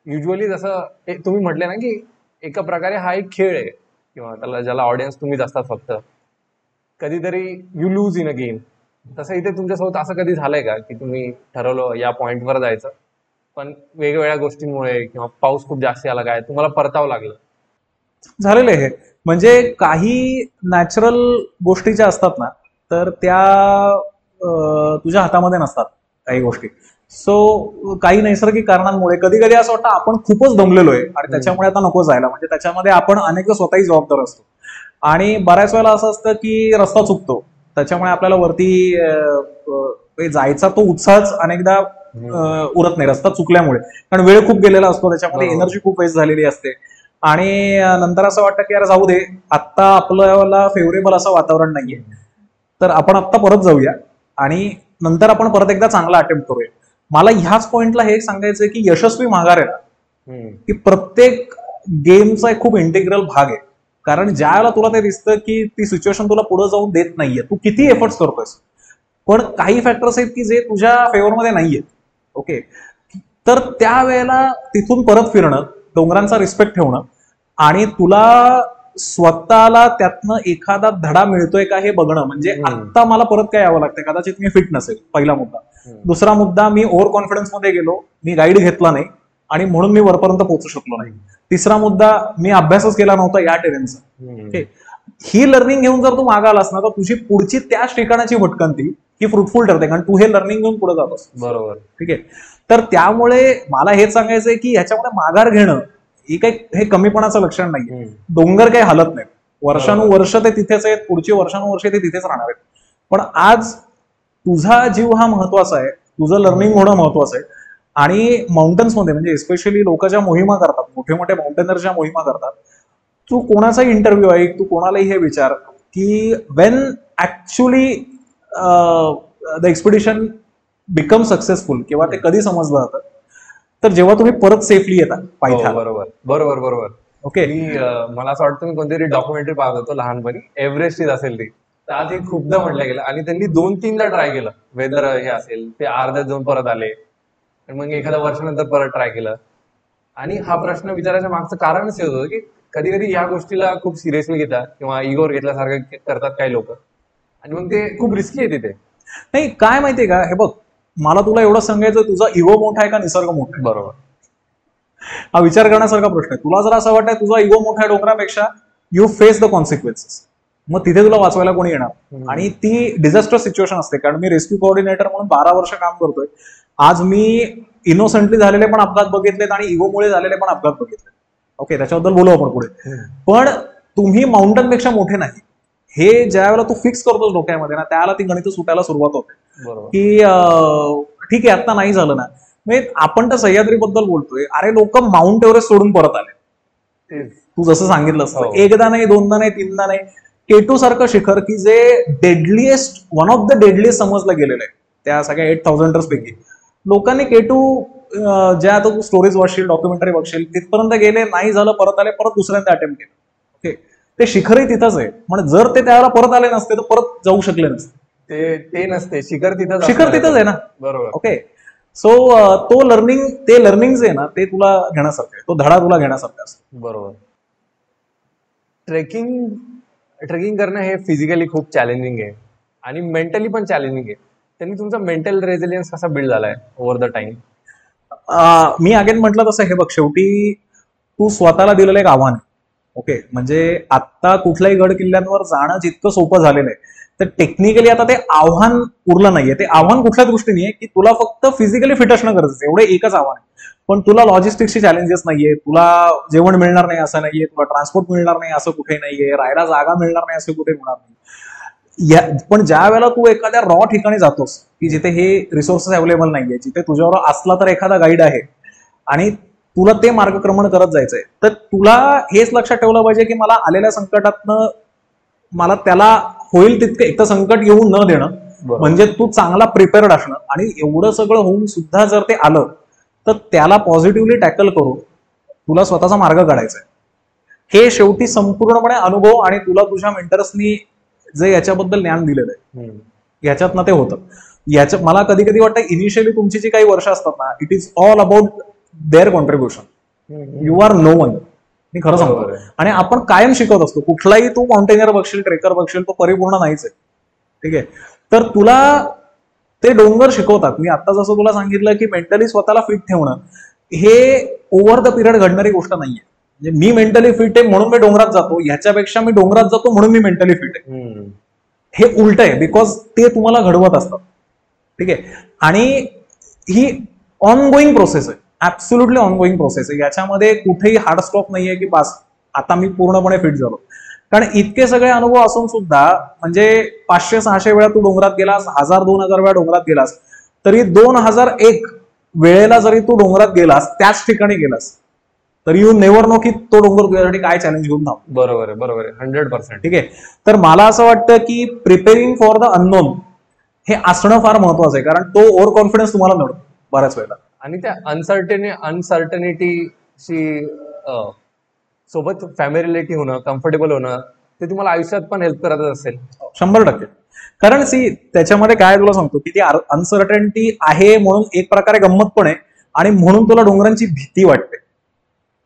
युजली जसं तुम्ही म्हटले ना की एका प्रकारे हा एक खेळ आहे, किंवा त्याला ज्याला ऑडियन्स तुम्हीच असतात फक्त, कधीतरी you lose in a game. तसं इथे तुमच्यासोबत असं कधी झालंय का की तुम्ही ठरवलं या पॉइंटवर जायचं, पण वेगवेगळ्या गोष्टींमुळे किंवा पाऊस खूप जास्त आला, काय तुम्हाला परतावं लागलं? झालेलं आहे. म्हणजे काही नॅचरल गोष्टी ज्या असतात ना तर त्या तुझ्या हातामध्ये नसतात काही गोष्टी. सो काही नैसर्गिक कारणांमुळे कधी कधी असं वाटतं आपण खूपच दमलेलो आहे आणि त्याच्यामुळे आता नको जायला. म्हणजे त्याच्यामध्ये आपण अनेकदा स्वतःही जबाबदार असतो, आणि बऱ्याच वेळेला असं असतं की रस्ता चुकतो, त्याच्यामुळे आपल्याला वरती जायचा तो उत्साहच अनेकदा उरत नाही रस्ता चुकल्यामुळे, कारण वेळ खूप गेलेला असतो, त्याच्यामध्ये एनर्जी खूप वेस्ट झालेली असते. आणि नंतर असं वाटतं की यार जाऊ दे, आत्ता आपल्याला फेवरेबल असं वातावरण नाहीये, तर आपण आत्ता परत जाऊया आणि नंतर आपण परत एकदा चांगला अटेम्प्ट करूया. मला ह्याच पॉइंटला हे सांगायचंय की यशस्वी माघार आहे ना की प्रत्येक गेमचा एक खूप इंटिग्रल भाग आहे. कारण ज्या वेळेला तुला ते दिसतं की ती सिच्युएशन तुला पुढे जाऊन देत नाहीये, तू किती एफर्ट्स करतोयस, पण काही फॅक्टर्स आहेत की जे तुझ्या फेवरमध्ये नाहीयेत, ओके, तर त्यावेळेला तिथून परत फिरणं, डोंगरांचा रिस्पेक्ट ठेवणं आणि तुला स्वतःला त्यातनं एखादा धडा मिळतोय का हे बघणं. म्हणजे आता मला परत काय यावं लागतंय, कदाचित मी फिट नसेल, पहिला मुद्दा. दुसरा मुद्दा, मी ओव्हर कॉन्फिडन्स मध्ये गेलो, मी गाईड घेतला नाही आणि म्हणून मी वरपर्यंत पोहोचू शकलो नाही. तिसरा मुद्दा, मी अभ्यासच केला नव्हता या टेरेनचा. ही लर्निंग घेऊन जर तू मागे आलास ना तर तुझी पुढची त्याच ठिकाणाची भटकंती ही फ्रुटफुल ठरते, कारण तू हे लर्निंग घेऊन पुढे जातोस. बरोबर, ठीक आहे. तर त्यामुळे मला हेच सांगायचंय की ह्याच्यामध्ये माघार घेणं ही काही हे कमीपणाचं लक्षण नाहीये. डोंगर काही हालत नाहीत, वर्षानुवर्ष ते तिथेच आहेत, पुढची वर्षानुवर्ष ते तिथेच राहणार आहेत. पण आज तुझा जीव हा महत्वाचा आहे, तुझं लर्निंग होणं महत्वाचं आहे. आणि माउंटन्समध्ये म्हणजे स्पेशली लोक ज्या मोहिमा करतात, मोठे मोठे माउंटेनर ज्या मोहिमा करतात, तू कोणाचाही इंटरव्ह्यू ऐक, तू कोणालाही हे विचार की Wien actually the expedition become successful, किंवा ते कधी समजलं जातं, तर जेव्हा तुम्ही परत सेफली येता पायथ्याला. बरोबर बरोबर बरोबर. ओके. मला असं वाटतं मी कोणतरी डॉक्युमेंटरी पाहत होतो लहानपणी, एव्हरेस्टचीच असेल ती, त्यात हे खूपदा म्हटलं गेलं आणि त्यांनी 2-3दा ट्राय केलं, वेदर हे असेल ते अर्ध्यात जाऊन परत आले, मग एखाद्या वर्षानंतर परत ट्राय केलं. आणि हा प्रश्न विचारायच्या मागचं कारणच हे होतं की कधी कधी या गोष्टीला खूप सिरियसली घेतात किंवा इगोवर घेतल्यासारखं करतात काही लोक, आणि मग ते खूप रिस्की आहे तिथे. नाही, काय माहितीये का, हे बघ, मला तुला एवढं सांगायचं, तुझा इगो मोठा आहे का निसर्ग मोठा आहे? बरोबर, हा विचार करण्यासारखा प्रश्न आहे. तुला जर असं वाटतं तुझा इगो मोठा आहे डोंगरापेक्षा, यू फेस द कॉन्सिक्वेन्सेस. मग तिथे तुला वाचवायला कोणी येणार. हम्म. आणि ती डिझास्टर सिच्युएशन असते, कारण मी रेस्क्यू कोऑर्डिनेटर म्हणून 12 वर्ष काम करतोय. आज मी इनोसंटली झालेले पण अपघात बघितलेत आणि इगोमुळे झालेले पण अपघात बघितले. ओके, त्याच्याबद्दल बोलू आपण पुढे. पण तुम्ही माउंटन पेक्षा मोठे नाही, हे ज्या वेळेला तू फिक्स करतोस डोक्यामध्ये ना, त्यावेळेला ती गणित सुटायला सुरुवात होते. बरोबर. की ठीक आहे आता नाही झालं ना. म्हणजे आपण तर सह्याद्रीबद्दल बोलतोय, अरे लोक माउंट एव्हरेस्ट सोडून परत आले. तेच. तू जसं सांगितलं असतं, हो. एकदा नाही, दोनदा नाही, तीनदा नाही. K2 सारखं शिखर की जे डेडलीएस्ट, वन ऑफ द डेडलीएस्ट समजलं गेलेलं आहे त्या सगळ्या 8,000 पैकी. लोकांनी K2 ज्या आता तू स्टोरीज वाचशील, डॉक्युमेंटरी बघशील, तिथपर्यंत गेले, नाही झालं, परत आले, परत दुसऱ्यांदा अटेम्प्ट केलं. ओके, ते शिखरही तिथंच आहे. म्हणजे जर ते त्यावेळेला परत आले नसते तर परत जाऊ शकले नसते. ते नसते, शिखर तिथं शिखर तिथंच आहे ना. बरोबर. ओके, सो तो लर्निंग जे आहे ना, ते तुला घेण्यासारखं आहे, तो धडा तुला घेण्यासारखा असतो. बरोबर. ट्रेकिंग करणं हे फिजिकली खूप चॅलेंजिंग आहे आणि मेंटली पण चॅलेंजिंग आहे. त्यांनी तुमचा मेंटल रेझिलियन्स कसा बिल्ड झालाय over the time? Me again म्हटलं तसं, हे बघ, शेवटी तू स्वतःला दिलेलं एक आव्हान आहे. ओके, म्हणजे आता कुठल्याही गड किल्ल्यांवर जाणं जितकं सोपं झालेलं आहे, तर टेक्निकली आता ते आव्हान उरलं नाहीये. ते आव्हान कुठल्या दृष्टीने आहे की तुला फक्त फिजिकली फिट असणं गरजेचं आहे, एवढं एकच आव्हान आहे. पण तुला लॉजिस्टिक्सची चॅलेंजेस नाहीये, तुला जेवण मिळणार नाही असं नाहीये, तुला ट्रान्सपोर्ट मिळणार नाही असं कुठे नाहीये, राहायला जागा मिळणार नाही असं कुठे होणार नाही. पण ज्या वेळेला तू एखाद्या रॉ ठिकाणी जातोस की जिथे हे रिसोर्सेस अवेलेबल नाहीये, जिथे तुझ्यावर असला तर एखादा गाईड आहे आणि तुला ते मार्गक्रमण करत जायचंय, तर तुला हेच लक्षात ठेवलं पाहिजे की मला आलेल्या संकटातनं मला त्याला होईल तितकं एक तर संकट येऊन न देणं, बरोबर. म्हणजे तू चांगला प्रिपेअर्ड असणं. आणि एवढं सगळं होऊन सुद्धा जर ते आलं तर त्याला पॉझिटिव्हली टॅकल करून तुला स्वतःचा मार्ग काढायचा आहे. हे शेवटी संपूर्णपणे अनुभव आणि तुला तुझ्या मेंटर्सनी जे याच्याबद्दल ज्ञान दिलेलं आहे याच्यातनं ते होतं. मला कधी कधी वाटतं इनिशियली तुमची जी काही वर्ष असतात ना, it is all about their contribution. You are no one, मी खरं सांगतो. बरोबर आहे. आणि आपण कायम शिकवत असतो. कुठलाही तू माउंटेनियर बघशील, ट्रेकर बघशील, तो परिपूर्ण नाहीच आहे. ठीक आहे, तर तुला ते डोंगर शिकवतात. मी आता जसं तुला सांगितलं की मेंटली स्वतःला फिट ठेवणं हे ओव्हर द पिरियड घडणारी गोष्ट नाहीये. म्हणजे मी मेंटली फिट आहे म्हणून मी डोंगरात जातो, ह्याच्यापेक्षा मी डोंगरात जातो म्हणून मी मेंटली फिट आहे, हे उलट आहे. बिकॉज ते तुम्हाला घडवत असतात. ठीक आहे, आणि ही ऑनगोईंग प्रोसेस आहे, ऍब्सोल्युटली ऑनगोईंग प्रोसेस आहे. याच्यामध्ये कुठेही हार्ड स्टॉप नाहीये की बस आता मी पूर्णपणे फिट झालो. कारण इतके सगळे अनुभव असून सुद्धा, म्हणजे 500-600 वेळा तू डोंगरात गेलास, 1000-2000 वेळा डोंगरात गेलास, तरी 2001 वेळेला जरी तू डोंगरात गेलास, त्याच ठिकाणी गेलास, तरी यू नेव्हर नो की तो डोंगर तुझ्यासाठी काय चॅलेंज घेऊन थांबतो. बरोबर आहे, बरोबर आहे, 100%. ठीक आहे, तर मला असं वाटतं की प्रिपेरिंग फॉर द अननोन हे असणं फार महत्वाचं आहे. कारण तो ओव्हर कॉन्फिडन्स तुम्हाला मिळतो बऱ्याच वेळेला. आणि त्या अनसर्टनिटीशी सोबत फॅमिलिटी होणं, कम्फर्टेबल होणं, ते तुम्हाला आयुष्यात पण हेल्प करत असेल. 100%. कारण त्याच्यामध्ये काय तुला सांगतो की ती अनसर्टनिटी आहे म्हणून एक प्रकारे गंमत पण आहे, आणि म्हणून तुला डोंगरांची भीती वाटते.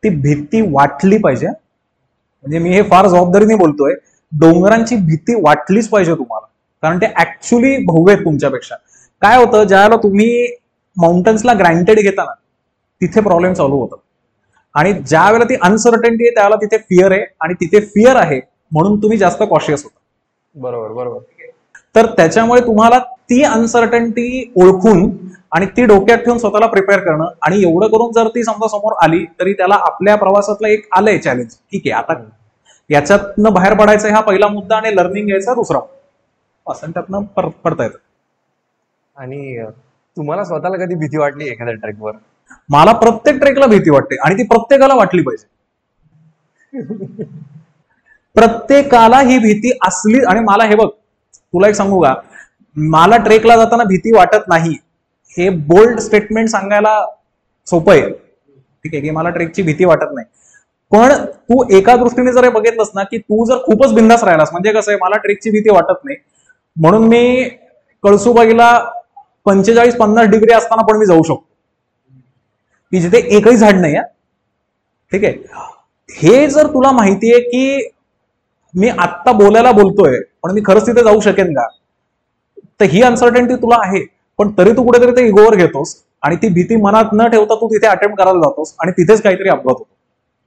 ती भीती वाटली पाहिजे. म्हणजे मी हे फार जबाबदारीने बोलतोय, डोंगरांची भीती वाटलीच पाहिजे तुम्हाला, कारण ते ऍक्च्युली भव्य आहेत तुमच्यापेक्षा. काय होतं, ज्यावेळेला तुम्ही माउंटन्सला ग्रँटेड घेता ना, तिथे प्रॉब्लेम चालू होतात. आणि ज्या वेळेला ती अनसर्टनिटी आहे त्यावेळेला तिथे फिअर आहे, आणि तिथे फिअर आहे म्हणून तुम्ही जास्त कॉशियस होता. बरोबर बरोबर. तर त्याच्यामुळे तुम्हाला ती अनसर्टनिटी ओळखून आणि ती डोक्यात ठेवून स्वतःला प्रिपेअर करणं, आणि एवढं करून जर ती समजा समोर आली तरी त्याला आपल्या प्रवासातलं एक आलंय चॅलेंज, ठीक आहे आता याच्यातनं बाहेर पडायचा हा पहिला मुद्दा आणि लर्निंग यायचा दुसरा, असं त्यातनं पडता येतं. आणि तुम्हाला स्वतःला कधी भीती वाटली एखाद्या ट्रेकवर? मला प्रत्येक ट्रेकला भीती वाटते, आणि ती प्रत्येकाला वाटली पाहिजे. प्रत्येकाला ही भीती असली. आणि मला हे बघ, तुला एक सांगू का, मला ट्रेकला जाताना भीती वाटत नाही हे बोल्ड स्टेटमेंट सांगायला सोपं आहे. ठीक आहे, की मला ट्रेकची भीती वाटत नाही. पण तू एका दृष्टीने जर हे बघितलंस ना, की तू जर खूपच बिंदास राहिलास, म्हणजे कसं आहे, मला ट्रेकची भीती वाटत नाही म्हणून मी कळसुबाईला 45-50 डिग्री असताना पण मी जाऊ शकतो, की जिथे एकही झाड नाही आहे. ठीक आहे, हे जर तुला माहितीये की मी आत्ता बोलायला बोलतोय पण मी खरंच तिथे जाऊ शकेन का, तर ही अनसर्टनिटी तुला आहे. पण तरी तू कुठेतरी ते इगोवर घेतोस, आणि ती भीती मनात न ठेवता तू तिथे अटेम्प्ट करायला जातोस, आणि तिथेच काहीतरी अपघात होतो.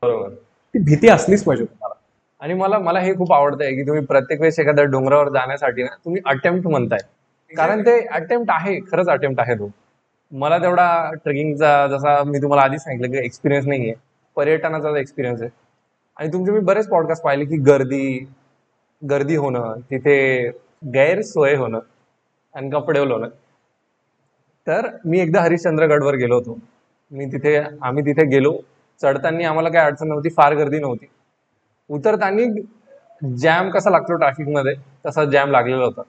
बरोबर. ती भीती असलीच पाहिजे तुम्हाला. आणि मला मला हे खूप आवडतंय की तुम्ही प्रत्येक वेळेस एखाद्या डोंगरावर जाण्यासाठी ना तुम्ही अटेम्प्ट म्हणताय, कारण ते अटेम्प्ट आहे, खरंच अटेम्प्ट आहे तो. मला तेवढा ट्रेकिंगचा, जसा मी तुम्हाला आधीच सांगितलं की एक्सपिरियन्स नाहीये, पर्यटनाचा एक्सपिरियन्स आहे. आणि तुमचे मी बरेच पॉडकास्ट पाहिले की गर्दी गर्दी होणं, तिथे गैरसोय होणं, अनकम्फर्टेबल होणं. तर मी एकदा हरिश्चंद्रगडवर गेलो होतो. आम्ही तिथे गेलो. चढताना आम्हाला काही अडचण नव्हती, फार गर्दी नव्हती. उतरताना जॅम कसा लागतो ट्रॅफिकमध्ये, तसा जॅम लागलेला होता.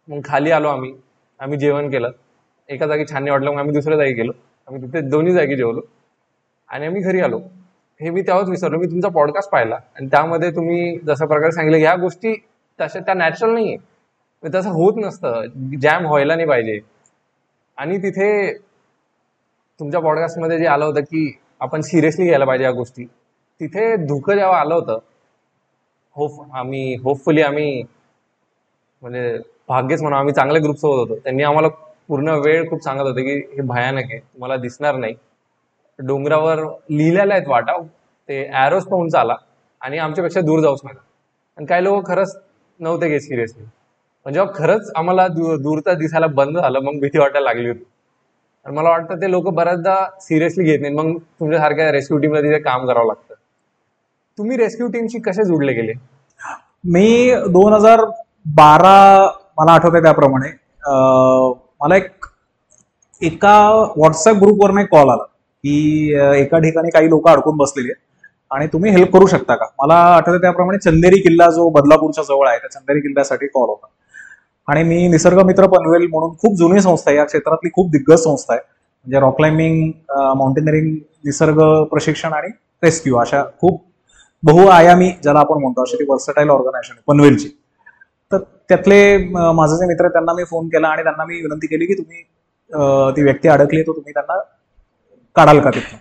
मग खाली आलो आम्ही. आम्ही जेवण केलं. एका जागी छान नाही वाटलं, मग आम्ही दुसऱ्या जागी गेलो. आम्ही तिथे दोन्ही जागी जेवलो आणि आम्ही घरी आलो. हे मी तेव्हाच विसरलो. मी तुमचा पॉडकास्ट पाहिला आणि त्यामध्ये तुम्ही जशा प्रकारे सांगितलं ह्या गोष्टी तशा त्या नॅचरल नाहीये, तसं होत नसतं, जॅम व्हायला नाही पाहिजे. आणि तिथे तुमच्या पॉडकास्टमध्ये जे आलं होतं की आपण सिरियसली घ्यायला पाहिजे या गोष्टी, तिथे धुकं जेव्हा आलं होतं, होपफुली आम्ही म्हणजे भाग्यच म्हणा, आम्ही चांगल्या ग्रुप सोबत होतो. त्यांनी आम्हाला पूर्ण वेळ खूप सांगत होते की हे भयानक आहे, तुम्हाला दिसणार नाही. डोंगरावर लिहिलेल्या आहेत वाटा, ते ॲरोज पाहून चाला आणि आमच्यापेक्षा दूर जाऊच नका. आणि काही लोक खरंच नव्हते घेत सिरियसली. पण जेव्हा खरंच आम्हाला दूरचा दिसायला बंद झालं, मग भीती वाटायला लागली होती. आणि मला वाटतं ते लोक बऱ्याचदा सिरियसली घेत नाहीत. मग तुमच्यासारख्या रेस्क्यू टीमला तिथे काम करावं लागतं. तुम्ही रेस्क्यू टीमशी कसे जुडले गेले? मी 2012, मला आठवतंय त्याप्रमाणे, मला एका व्हॉट्सअप ग्रुपवरनं एक कॉल आला की एका ठिकाणी काही लोक अडकून बसलेले आहेत आणि तुम्ही हेल्प करू शकता का. मला आठवतं त्याप्रमाणे चंदेरी किल्ला जो बदलापूरच्या जवळ आहे, त्या चंदेरी किल्ल्यासाठी कॉल होता. आणि मी निसर्ग मित्र पनवेल म्हणून खूप जुनी संस्था आहे, या क्षेत्रातली खूप दिग्गज संस्था आहे. म्हणजे रॉक क्लाइम्बिंग, माउंटेनरिंग, निसर्ग प्रशिक्षण आणि रेस्क्यू अशा खूप बहुआयामी ज्याला आपण म्हणतो, अशी ती वर्सटाईल ऑर्गनायझेशन आहे पनवेलची. तर त्यातले माझे जे मित्र, त्यांना मी फोन केला आणि त्यांना मी विनंती केली की तुम्ही ती व्यक्ती अडकली तर तुम्ही त्यांना काढाल का तिथं.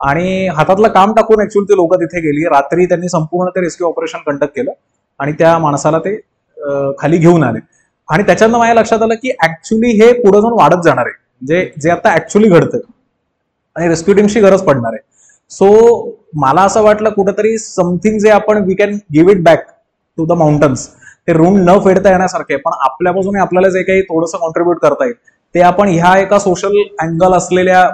आणि हातातलं काम टाकून ऍक्च्युअली ते लोक तिथे गेली. रात्री त्यांनी संपूर्ण ते रेस्क्यू ऑपरेशन कंडक्ट केलं आणि त्या माणसाला ते खाली घेऊन आले. आणि त्याच्यानं माझ्या लक्षात आलं की ऍक्च्युली हे पुढे जाऊन वाढत जाणार आहे, म्हणजे जे आता ऍक्च्युअली घडतं आणि रेस्क्यू टीमची गरज पडणार आहे. सो मला असं वाटलं कुठेतरी समथिंग जे आपण we can give it back to the mountains, ते ऋण न फेडता येण्यासारखे, पण आपल्या बाजूने आपल्याला जे काही थोडंसं कॉन्ट्रीब्युट करता येईल ते आपण ह्या एका सोशल अँगल असलेल्या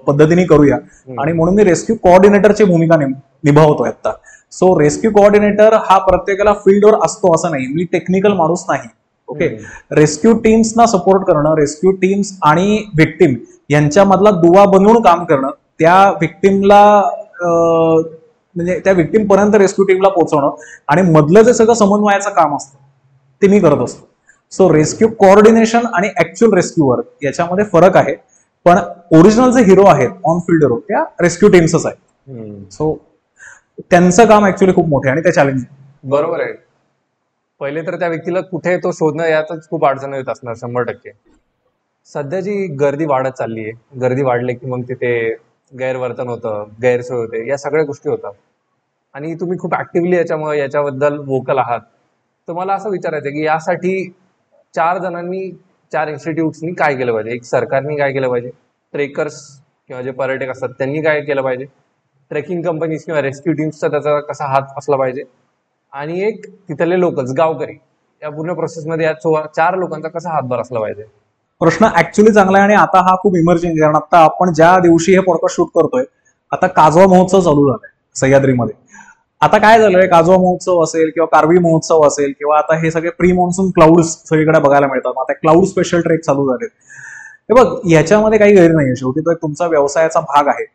पद्धतीने करूया. आणि म्हणून मी रेस्क्यू कोऑर्डिनेटरची भूमिका निभावतोय आता. सो रेस्क्यू कोऑर्डिनेटर हा प्रत्येकाला फील्डवर असतो असं नाही, मी टेक्निकल माणूस नाही. ओके, रेस्क्यू टीम्सना सपोर्ट करणं, रेस्क्यू टीम्स आणि व्हिक्टिम यांच्यामधला दुवा बनवून काम करणं, त्या व्हिक्टिमला म्हणजे त्या व्हिक्टिम पर्यंत रेस्क्यू टीमला पोहोचवणं आणि मधलं जे सगळं समन्वयाचं काम असतं ते मी करत असतो. सो रेस्क्यू कोऑर्डिनेशन आणि ऍक्च्युअल रेस्क्यू वर्क याच्यामध्ये फरक आहे, पण ओरिजिनल जे हिरो आहेत, ऑन फील्ड हिरो, त्या रेस्क्यू टीम्सच आहेत. सो त्यांचं काम ऍक्च्युअली खूप मोठे आणि ते चॅलेंजिंग. बरोबर आहे. पहिले तर त्या व्यक्तीला कुठे तो शोधणं यातच खूप अडचण येत असणार 100%. सध्या जी गर्दी वाढत चालली आहे, गर्दी वाढली की मग तिथे गैरवर्तन होतं, गैरसोय होते, या सगळ्या गोष्टी होतात. आणि तुम्ही खूप ऍक्टिव्हली याच्याबद्दल वोकल आहात. तर मला असं विचारायचं की यासाठी 4 इन्स्टिट्यूट्सनी काय केलं पाहिजे? एक सरकारने काय केलं पाहिजे, ट्रेकर्स किंवा जे पर्यटक असतात त्यांनी काय केलं पाहिजे, ट्रेकिंग कंपनीज किंवा रेस्क्यू टीम्सचा त्याचा कसा हात असला पाहिजे, आणि एक तिथले लोकल्स, गावकरी, या पूर्ण प्रोसेसमध्ये या 4 लोकांचा कसा हातभार असला पाहिजे? प्रश्न ऍक्च्युली चांगला आहे आणि आता हा खूप इमर्जिंग, कारण आता आपण ज्या दिवशी हे पॉडकास्ट शूट करतोय, आता काजवा महोत्सव चालू झालाय सह्याद्रीमध्ये. आता काय झालंय, काजवा महोत्सव असेल किंवा कारवी महोत्सव असेल किंवा आता हे सगळे प्री मॉन्सून क्लाउड्स सगळीकडे बघायला मिळतात. आता क्लाउड स्पेशल ट्रेक चालू झाले. हे बघ, याच्यामध्ये काही गैर नाहीये, शेवटी तो एक तुमचा व्यवसायाचा भाग आहे.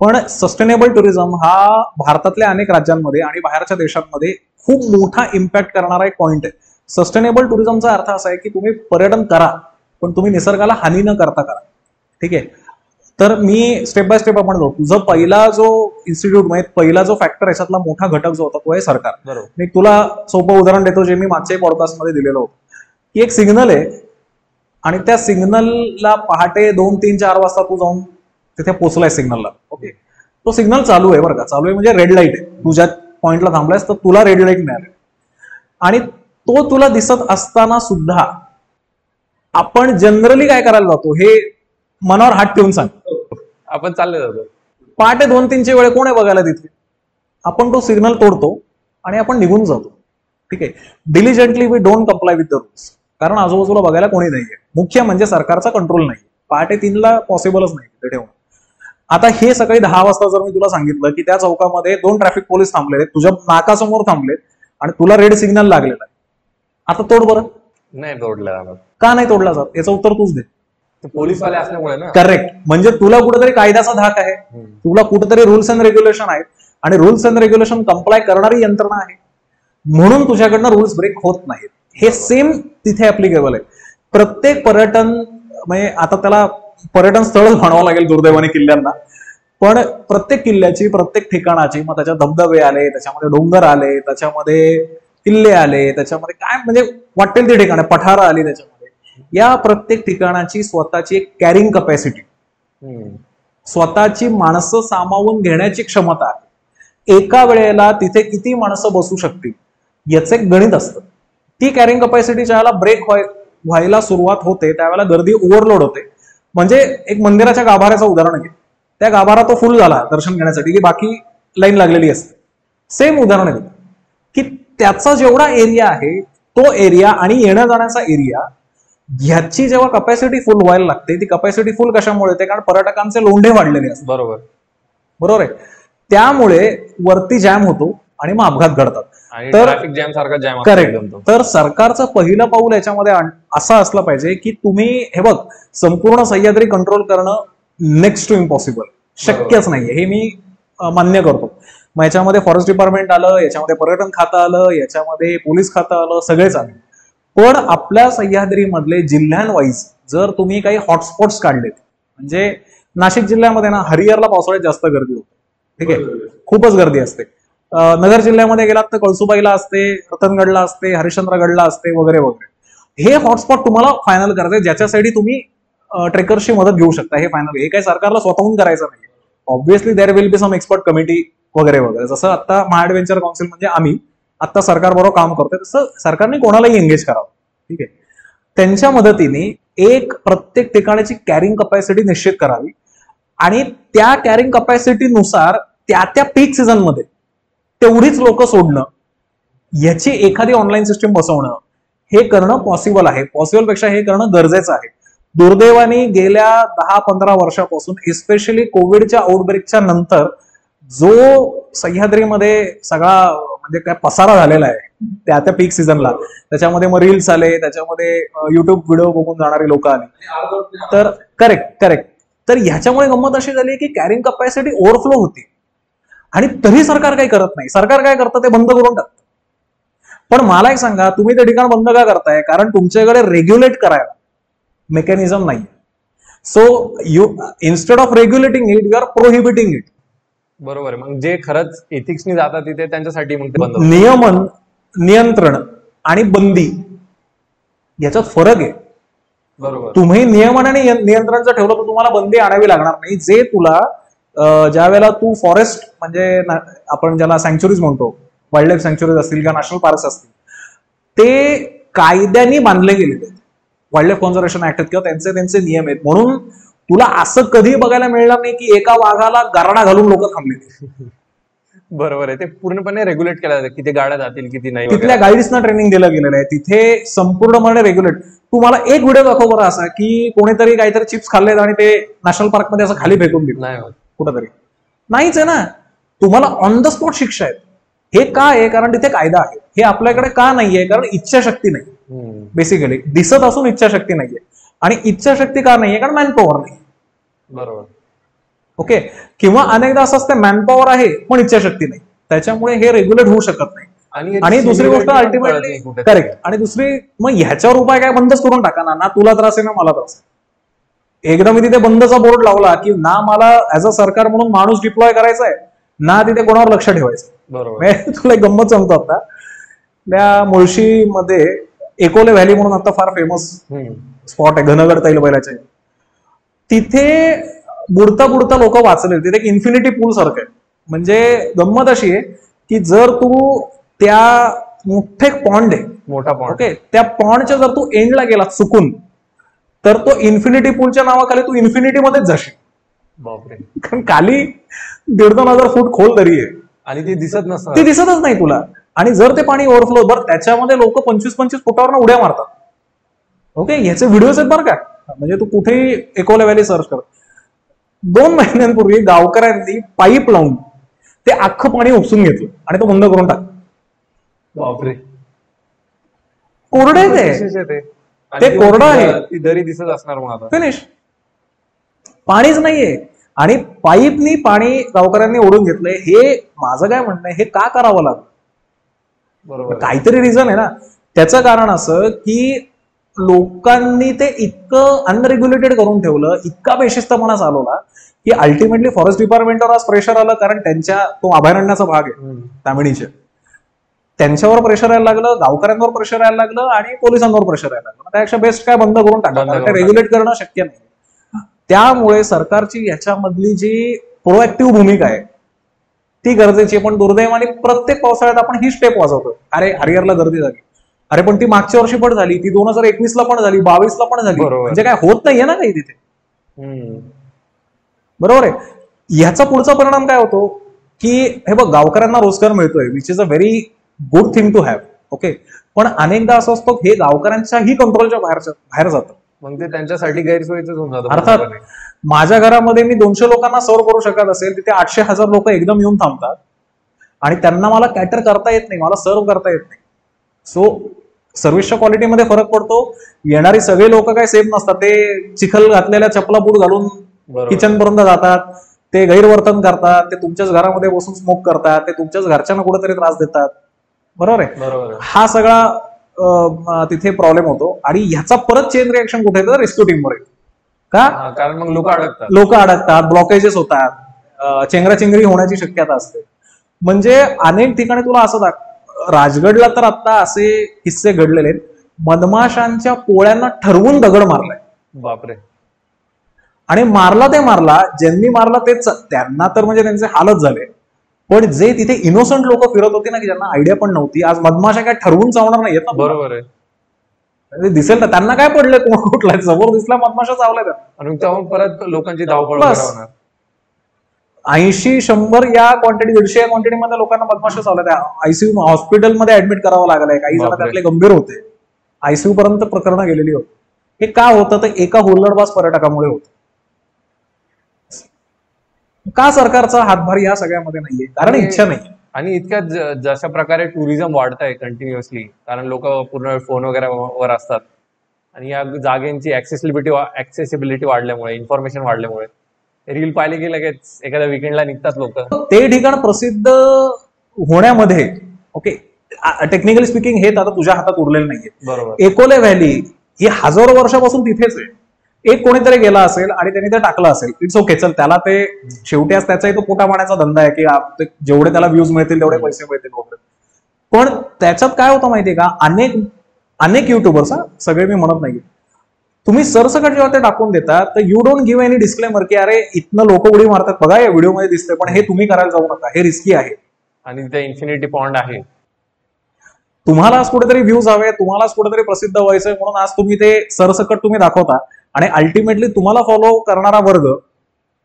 पण सस्टेनेबल टुरिझम हा भारतातल्या अनेक राज्यांमध्ये आणि बाहेरच्या देशांमध्ये खूप मोठा इम्पॅक्ट करणारा एक पॉइंट आहे. सस्टेनेबल टुरिझमचा अर्थ असा आहे की तुम्ही पर्यटन करा, पण तुम्ही निसर्गाला हानी न करता करा. ठीक आहे. तर मी स्टेप बाय स्टेप आपण जाऊ. तुझा पहिला जो इन्स्टिट्यूट, म्हणजे पहिला जो फॅक्टर, याच्यातला मोठा घटक जो होता तो आहे सरकार. बरोबर. मी तुला सोपं उदाहरण देतो, जे मी मागच्याही पॉडकास्टमध्ये दिलेलं होतं, की एक सिग्नल आहे आणि त्या सिग्नलला पहाटे 2, 3, 4 वाजता तू जाऊन तिथे पोहोचलाय सिग्नलला. ओके, तो सिग्नल चालू आहे बरं का, चालू आहे म्हणजे रेड लाईट आहे. तू ज्या पॉइंटला थांबलायस तर तुला रेड लाईट मिळाले आणि तो तुला दिसत असताना सुद्धा आपण जनरली काय करायला जातो, हे मनावर हात ठेवून सांग. आपण चालले जातो. पहाटे 2, 3चे वेळे कोण आहे बघायला तिथे? आपण तो सिग्नल तोडतो आणि आपण निघून जातो. ठीक आहे. Diligently we don't comply with the rules, कारण आजूबाजूला बघायला कोणी नाहीये. मुख्य म्हणजे सरकारचा कंट्रोल नाही. पहाटे 3ला पॉसिबलच नाही तिथे ठेवणं. आता हे सकाळी 10 वाजता जर मी तुला सांगितलं की त्या चौकामध्ये 2 ट्रॅफिक पोलीस थांबलेले, तुझ्या नाकासमोर थांबलेत आणि तुला रेड सिग्नल लागलेला आहे, आता तोड बरं. नाही तोडलं जाणार. का नाही तोडला जात याचं उत्तर तूच दे. ते पोलीसवाले असल्यामुळे ना. करेक्ट. म्हणजे तुला कुठेतरी कायद्याचा धाक आहे, तुला कुठेतरी रूल्स अँड रेग्युलेशन आहेत आणि रूल्स अँड रेग्युलेशन कंप्लाय करणारी यंत्रणा आहे, म्हणून तुझ्याकडनं रूल्स ब्रेक होत नाहीत. हे सेम तिथे ऍप्लिकेबल आहे. प्रत्येक पर्यटन, म्हणजे आता त्याला पर्यटन स्थळच म्हणावं लागेल दुर्दैवाने किल्ल्यांना, पण प्रत्येक किल्ल्याची, प्रत्येक ठिकाणाची, मग त्याच्यात धबधबे आले, त्याच्यामध्ये डोंगर आले, त्याच्यामध्ये किल्ले आले, त्याच्यामध्ये काय म्हणजे वाटेल ती ठिकाणे, पठारं आली त्याच्यामध्ये, या प्रत्येक ठिकाणाची स्वतःची एक कॅरिंग कपॅसिटी, स्वतःची माणसं सामावून घेण्याची क्षमता आहे. एका वेळेला तिथे किती माणसं बसू शकतील याचं एक गणित असतं. ती कॅरिंग कपॅसिटी ज्यावेळेला ब्रेक व्हायला सुरुवात होते त्यावेळेला गर्दी ओव्हरलोड होते. म्हणजे एक मंदिराच्या गाभाऱ्याचं उदाहरण घे, त्या गाभारा तो फुल झाला दर्शन घेण्यासाठी की बाकी लाईन लागलेली असते. सेम उदाहरण आहे की त्याचा जेवढा एरिया आहे तो एरिया आणि येण्या जाण्याचा एरिया, ह्याची जेव्हा कपॅसिटी फुल व्हायला लागते, ती कपॅसिटी फुल कशामुळे येते, कारण पर्यटकांचे लोंढे वाढलेले असतात. बरोबर आहे. त्यामुळे वरती जॅम होतो आणि मग अपघात घडतात. तर ट्रॅफिक जॅम सारखा जॅम. करेक्ट. तर सरकारचं पहिलं पाऊल याच्यामध्ये असं असलं पाहिजे की तुम्ही हे बघ, संपूर्ण सह्याद्री कंट्रोल करणं नेक्स्ट टू इम्पॉसिबल, शक्यच नाहीये, हे मी मान्य करतो. मग याच्यामध्ये फॉरेस्ट डिपार्टमेंट आलं, याच्यामध्ये पर्यटन खातं आलं, याच्यामध्ये पोलीस खातं आलं, सगळेच आले. पण आपल्या सह्याद्रीमधले जिल्ह्यांवाईज जर तुम्ही काही हॉटस्पॉट्स काढलेत, म्हणजे नाशिक जिल्ह्यामध्ये ना हरिहरला पावसाळ्यात जास्त गर्दी होते. ठीक आहे, खूपच गर्दी असते. नगर जिल्ह्यामध्ये गेलात तर कळसुबाईला असते, रतनगडला असते, हरिश्चंद्रगडला असते, वगैरे वगैरे. हे हॉटस्पॉट तुम्हाला फायनल करायचे, ज्याच्यासाठी तुम्ही ट्रेकर्सची मदत घेऊ शकता. हे फायनल, हे काही सरकारला स्वतःहून करायचं नाही. Obviously there will be some expert committee वगैरे वगैरे. जसं आता महाएडव्हेंचर काउन्सिल म्हणजे आम्ही आता सरकारबरोबर काम करतोय, तसं सरकारने कोणालाही एंगेज करावं. ठीक आहे. त्यांच्या मदतीने एक प्रत्येक ठिकाणाची कॅरिंग कपॅसिटी निश्चित करावी आणि त्या कॅरिंग कपॅसिटीनुसार त्या पीक सीझन मध्ये तेवढीच लोक सोडणं, याची एखादी ऑनलाईन सिस्टीम बसवणं, हे करणं पॉसिबल आहे. पॉसिबल पेक्षा हे करणं गरजेचं आहे. दुर्दैवाने गेल्या 10-15 वर्षापासून, इस्पेशली कोविडच्या आउटब्रेकच्या नंतर, जो सह्याद्रीमध्ये सगळा म्हणजे काय पसारा झालेला आहे त्या पीक सीझनला, त्याच्यामध्ये मग रील्स आले, त्याच्यामध्ये युट्यूब व्हिडिओ बघून जाणारी लोक आली. तर करेक्ट. तर ह्याच्यामुळे गंमत अशी झाली की कॅरिंग कपॅसिटी ओव्हरफ्लो होती आणि तरी सरकार काही करत नाही. सरकार काय करतं, ते बंद करून टाकतं. पण मला एक सांगा, तुम्ही ते ठिकाण बंद का करताय? कारण तुमच्याकडे रेग्युलेट करायला मेकॅनिझम नाही. So you instead of regulating it, you are prohibiting it. बरोबर आहे. मग जे खरंच एथिक्सनी जातात तिथे त्यांच्यासाठी मग ते बंद. नियमन, नियंत्रण आणि बंदी याच्यात फरक आहे. बरोबर. तुम्ही नियमन आणि नियंत्रण जर ठेवलं तर तुम्हाला बंदी आणावी लागणार नाही. जे तुला ज्या वेळेला तू फॉरेस्ट, म्हणजे आपण ज्याला सँक्च्युरीज म्हणतो, वाईल्ड लाईफ सँक्च्युरीज असतील किंवा नॅशनल पार्क्स असतील, ते कायद्याने बांधले गेलेले आहेत. वाईल्ड लाईफ कॉन्झर्वेशन ऍक्ट किंवा त्यांचे नियम आहेत. म्हणून तुला असं कधी बघायला मिळणार नाही की एका वाघाला गारडा घालून लोक थांबले. बरोबर आहे. ते पूर्णपणे रेग्युलेट केलं जातं, किती गाड्या जातील किती नाही. तिथल्या गाईड्सना ट्रेनिंग दिलं गेलेलं आहे. तिथे संपूर्णपणे रेग्युलेट. तू मला एक व्हिडिओ दाखव बरं असा की कोणीतरी काहीतरी चिप्स खाल्लेत आणि ते नॅशनल पार्कमध्ये असं खाली फेकून दिलं. नाही कुठंतरी नाहीच आहे ना. तुम्हाला ऑन द स्पॉट शिक्षा आहेत. हे का आहे? कारण तिथे कायदा आहे. हे आपल्याकडे का नाहीये? कारण इच्छाशक्ती नाही. बेसिकली दिसत असून इच्छाशक्ती नाहीये. आणि इच्छाशक्ती का नाहीये? कारण मॅनपॉवर नाही. बरोबर. ओके. किंवा अनेकदा असं असतं, मॅनपॉवर आहे पण इच्छाशक्ती नाही, त्याच्यामुळे हे रेग्युलेट होऊ शकत नाही. आणि दुसरी गोष्ट अल्टिमेटली करेक्ट. आणि दुसरी, मग ह्याच्यावर उपाय काय? बंदच करून टाका ना. तुला त्रास आहे ना मला त्रास आहे. एकदा मी तिथे बंदचा बोर्ड लावला की ना मला ऍज अ सरकार म्हणून माणूस डिप्लॉय करायचा आहे, ना तिथे कोणावर लक्ष ठेवायचं. बरोबर. तुला एक गंमत सांगतो. आता त्या मुळशीमध्ये एकोले व्हॅली म्हणून आता फार फेमस स्पॉट आहे, घनगड तैलबैलाचे. तिथे बुडता लोक वाचले. तिथे एक इन्फिनिटी पूल सारखं आहे. म्हणजे गंमत अशी आहे की जर तू त्या मोठे पॉन्ड आहे, मोठा पॉन्ड, ओके, त्या पॉन्डच्या जर तू एंडला गेला चुकून, तर तो इन्फिनिटी पूलच्या नावाखाली तू इन्फिनिटी मध्येच जाशील. बापरे. कारण खाली 1,500-2,000 फूट खोल दरी आहे. आणि ती दिसत ती नसणार. दिसतच नाही तुला. आणि जर ते पाणी ओव्हरफ्लो, बरं त्याच्यामध्ये लोक 25-25 फुटावर उड्या मारतात. ओके, ह्याचे व्हिडिओज आहेत बरं का, म्हणजे तू कुठेही एकोला व्हॅली सर्च कर. 2 महिन्यांपूर्वी गावकऱ्यांनी पाईप लावून ते अख्खं पाणी उपसून घेतलं आणि तो बंद करून टाकलं. बापरे, कोरडे ते विशेष आहे ते. आणि ते ती कोरडं आहे. ती दरी दिसत असणार मग आता. फिनिश, पाणीच नाहीये. आणि पाईपनी पाणी गावकऱ्यांनी ओढून घेतलंय. हे माझं काय म्हणणं आहे, हे का करावं लागलं? बरोबर आहे. काहीतरी रिझन आहे ना. त्याचं कारण असं की लोकांनी ते इतकं अनरेग्युलेटेड करून ठेवलं, इतका बेशिस्तपणा चालवला की अल्टिमेटली फॉरेस्ट डिपार्टमेंटवर आज प्रेशर आलं, कारण त्यांच्या तो अभयारण्याचा भाग आहे तामिळीचे, त्यांच्यावर प्रेशर यायला लागलं, गावकऱ्यांवर प्रेशर यायला लागलं आणि पोलिसांवर प्रेशर यायला लागलं. त्यापेक्षा बेस्ट काय बंद करून टाका, बंद कारण करून ते रेग्युलेट करणं शक्य नाही. त्यामुळे सरकारची याच्यामधली जी प्रोएक्टिव्ह भूमिका आहे ती गरजेची आहे. पण दुर्दैवाने प्रत्येक पावसाळ्यात आपण ही स्टेप वाजवतो, अरे हरिहरला गर्दी झाली, अरे पण ती मागच्या वर्षी पण झाली, ती 2021 ला पण झाली, 22 ला पण झाली. बरोबर. म्हणजे काय होत नाहीये ना काही तिथे. बरोबर आहे. ह्याचा पुढचा परिणाम काय होतो की हे बघ, गावकऱ्यांना रोजगार मिळतोय, which is a very good thing to have. Okay, पण अनेकदा असं असतं हे गावकऱ्यांच्याही कंट्रोलच्या बाहेर जातं. मग ते त्यांच्यासाठी गैरसोयीच होऊन जातं. अर्थात पूर्णपणे. माझ्या घरामध्ये मी 200 लोकांना सर्व करू शकत असेल, तिथे 800-1000 लोक एकदम येऊन थांबतात आणि त्यांना मला कॅटर करता येत नाही, मला सर्व करता येत नाही. सो सर्व्हिसच्या क्वालिटीमध्ये फरक पडतो. येणारी सगळे लोक काय सेफ नसतात. ते चिखल घातलेल्या चपला बूट घालून बरोबर. किचन पर्यंत जातात, ते गैरवर्तन करतात, ते तुमच्याच घरामध्ये बसून स्मोक करतात, ते तुमच्याच घरच्यांना कुठेतरी त्रास देतात. बरोबर आहे. बरोबर आहे. हा सगळा तिथे प्रॉब्लेम होतो. आणि ह्याचा परत चेन रिएक्शन कुठे येतं? रेस्क्यू टीमवर येतं. का? हा, कारण मग लोक अडकतात, ब्लॉकेजेस होतात, चेंगराचेंगरी होण्याची शक्यता असते. म्हणजे अनेक ठिकाणी तुला असं राजगडला तर आता असे किस्से घडलेले आहेत, मधमाशांच्या पोळ्यांना ठरवून दगड मारलाय. बापरे. आणि मारला ज्यांनी मारला तेच, त्यांना तर म्हणजे त्यांचे हालच झाले. पण जे तिथे इनोसंट लोक फिरत होते ना, की ज्यांना आयडिया पण नव्हती, आज मधमाशा काय ठरवून चावणार नाहीयेत ना. बरोबर आहे. म्हणजे दिसेल ना त्यांना काय पडलंय, कुठला समोर दिसला मधमाशा चावलाय त्यांना. आणि तेव्हा परत लोकांची धावपळ बस. होणार. 80-100 या क्वांटिटी, 150 या क्वांटिटीमध्ये लोकांना मधमाशा चावल्या. आयसीयू हॉस्पिटलमध्ये ऍडमिट करावं लागलंय. काही जण बापरे. त्यातले गंभीर होते, आयसीयू पर्यंत प्रकरणं गेलेली होती. हे का होतं? तर एका हुल्लडबाज पर्यटकामुळे होतं. का सरकारचा हातभार या सगळ्यामध्ये नाहीये? कारण इच्छा नाही. आणि इतक्या जशा प्रकारे टुरिझम वाढत आहे कंटिन्युअसली, कारण लोक पूर्ण वेळ फोन वगैरे वर असतात आणि या जागेची ऍक्सेसिबिलिटी वाढल्यामुळे, इन्फॉर्मेशन वाढल्यामुळे रील पाहिले की लगेच एखाद्या विकेंडला निघतात लोक. ते ठिकाण प्रसिद्ध होण्यामध्ये, ओके, टेक्निकली स्पीकिंग हे आता तुझ्या हातात उरलेलं नाहीये. बरोबर. एकोले व्हॅली ही हजारो वर्षापासून तिथेच आहे. एक कोणीतरी गेला असेल आणि त्यांनी ते टाकलं असेल, इट्स ओके, चल, त्याला ते शेवटी आज त्याचाही तो पोटा पाण्याचा धंदा आहे की जेवढे त्याला व्ह्यूज मिळतील तेवढे पैसे मिळतील वगैरे. पण त्याच्यात काय होतं माहितीये का, अनेक युट्यूबर्स, सगळे मी म्हणत नाहीये, तुम्ही सरसकट जेव्हा ते टाकून देता तर you don't give any disclaimer की अरे इथनं लोक उडी मारतात बघा, या व्हिडिओमध्ये दिसतंय, पण हे तुम्ही करायला जाऊ नका, हे रिस्की आहे. आणि ते इन्फिनिटी पॉन्ड आहे. तुम्हाला आज कुठेतरी व्ह्यूज हवे, तुम्हाला आज कुठेतरी प्रसिद्ध व्हायचंय, म्हणून आज तुम्ही ते सरसकट तुम्ही दाखवता आणि अल्टिमेटली तुम्हाला फॉलो करणारा वर्ग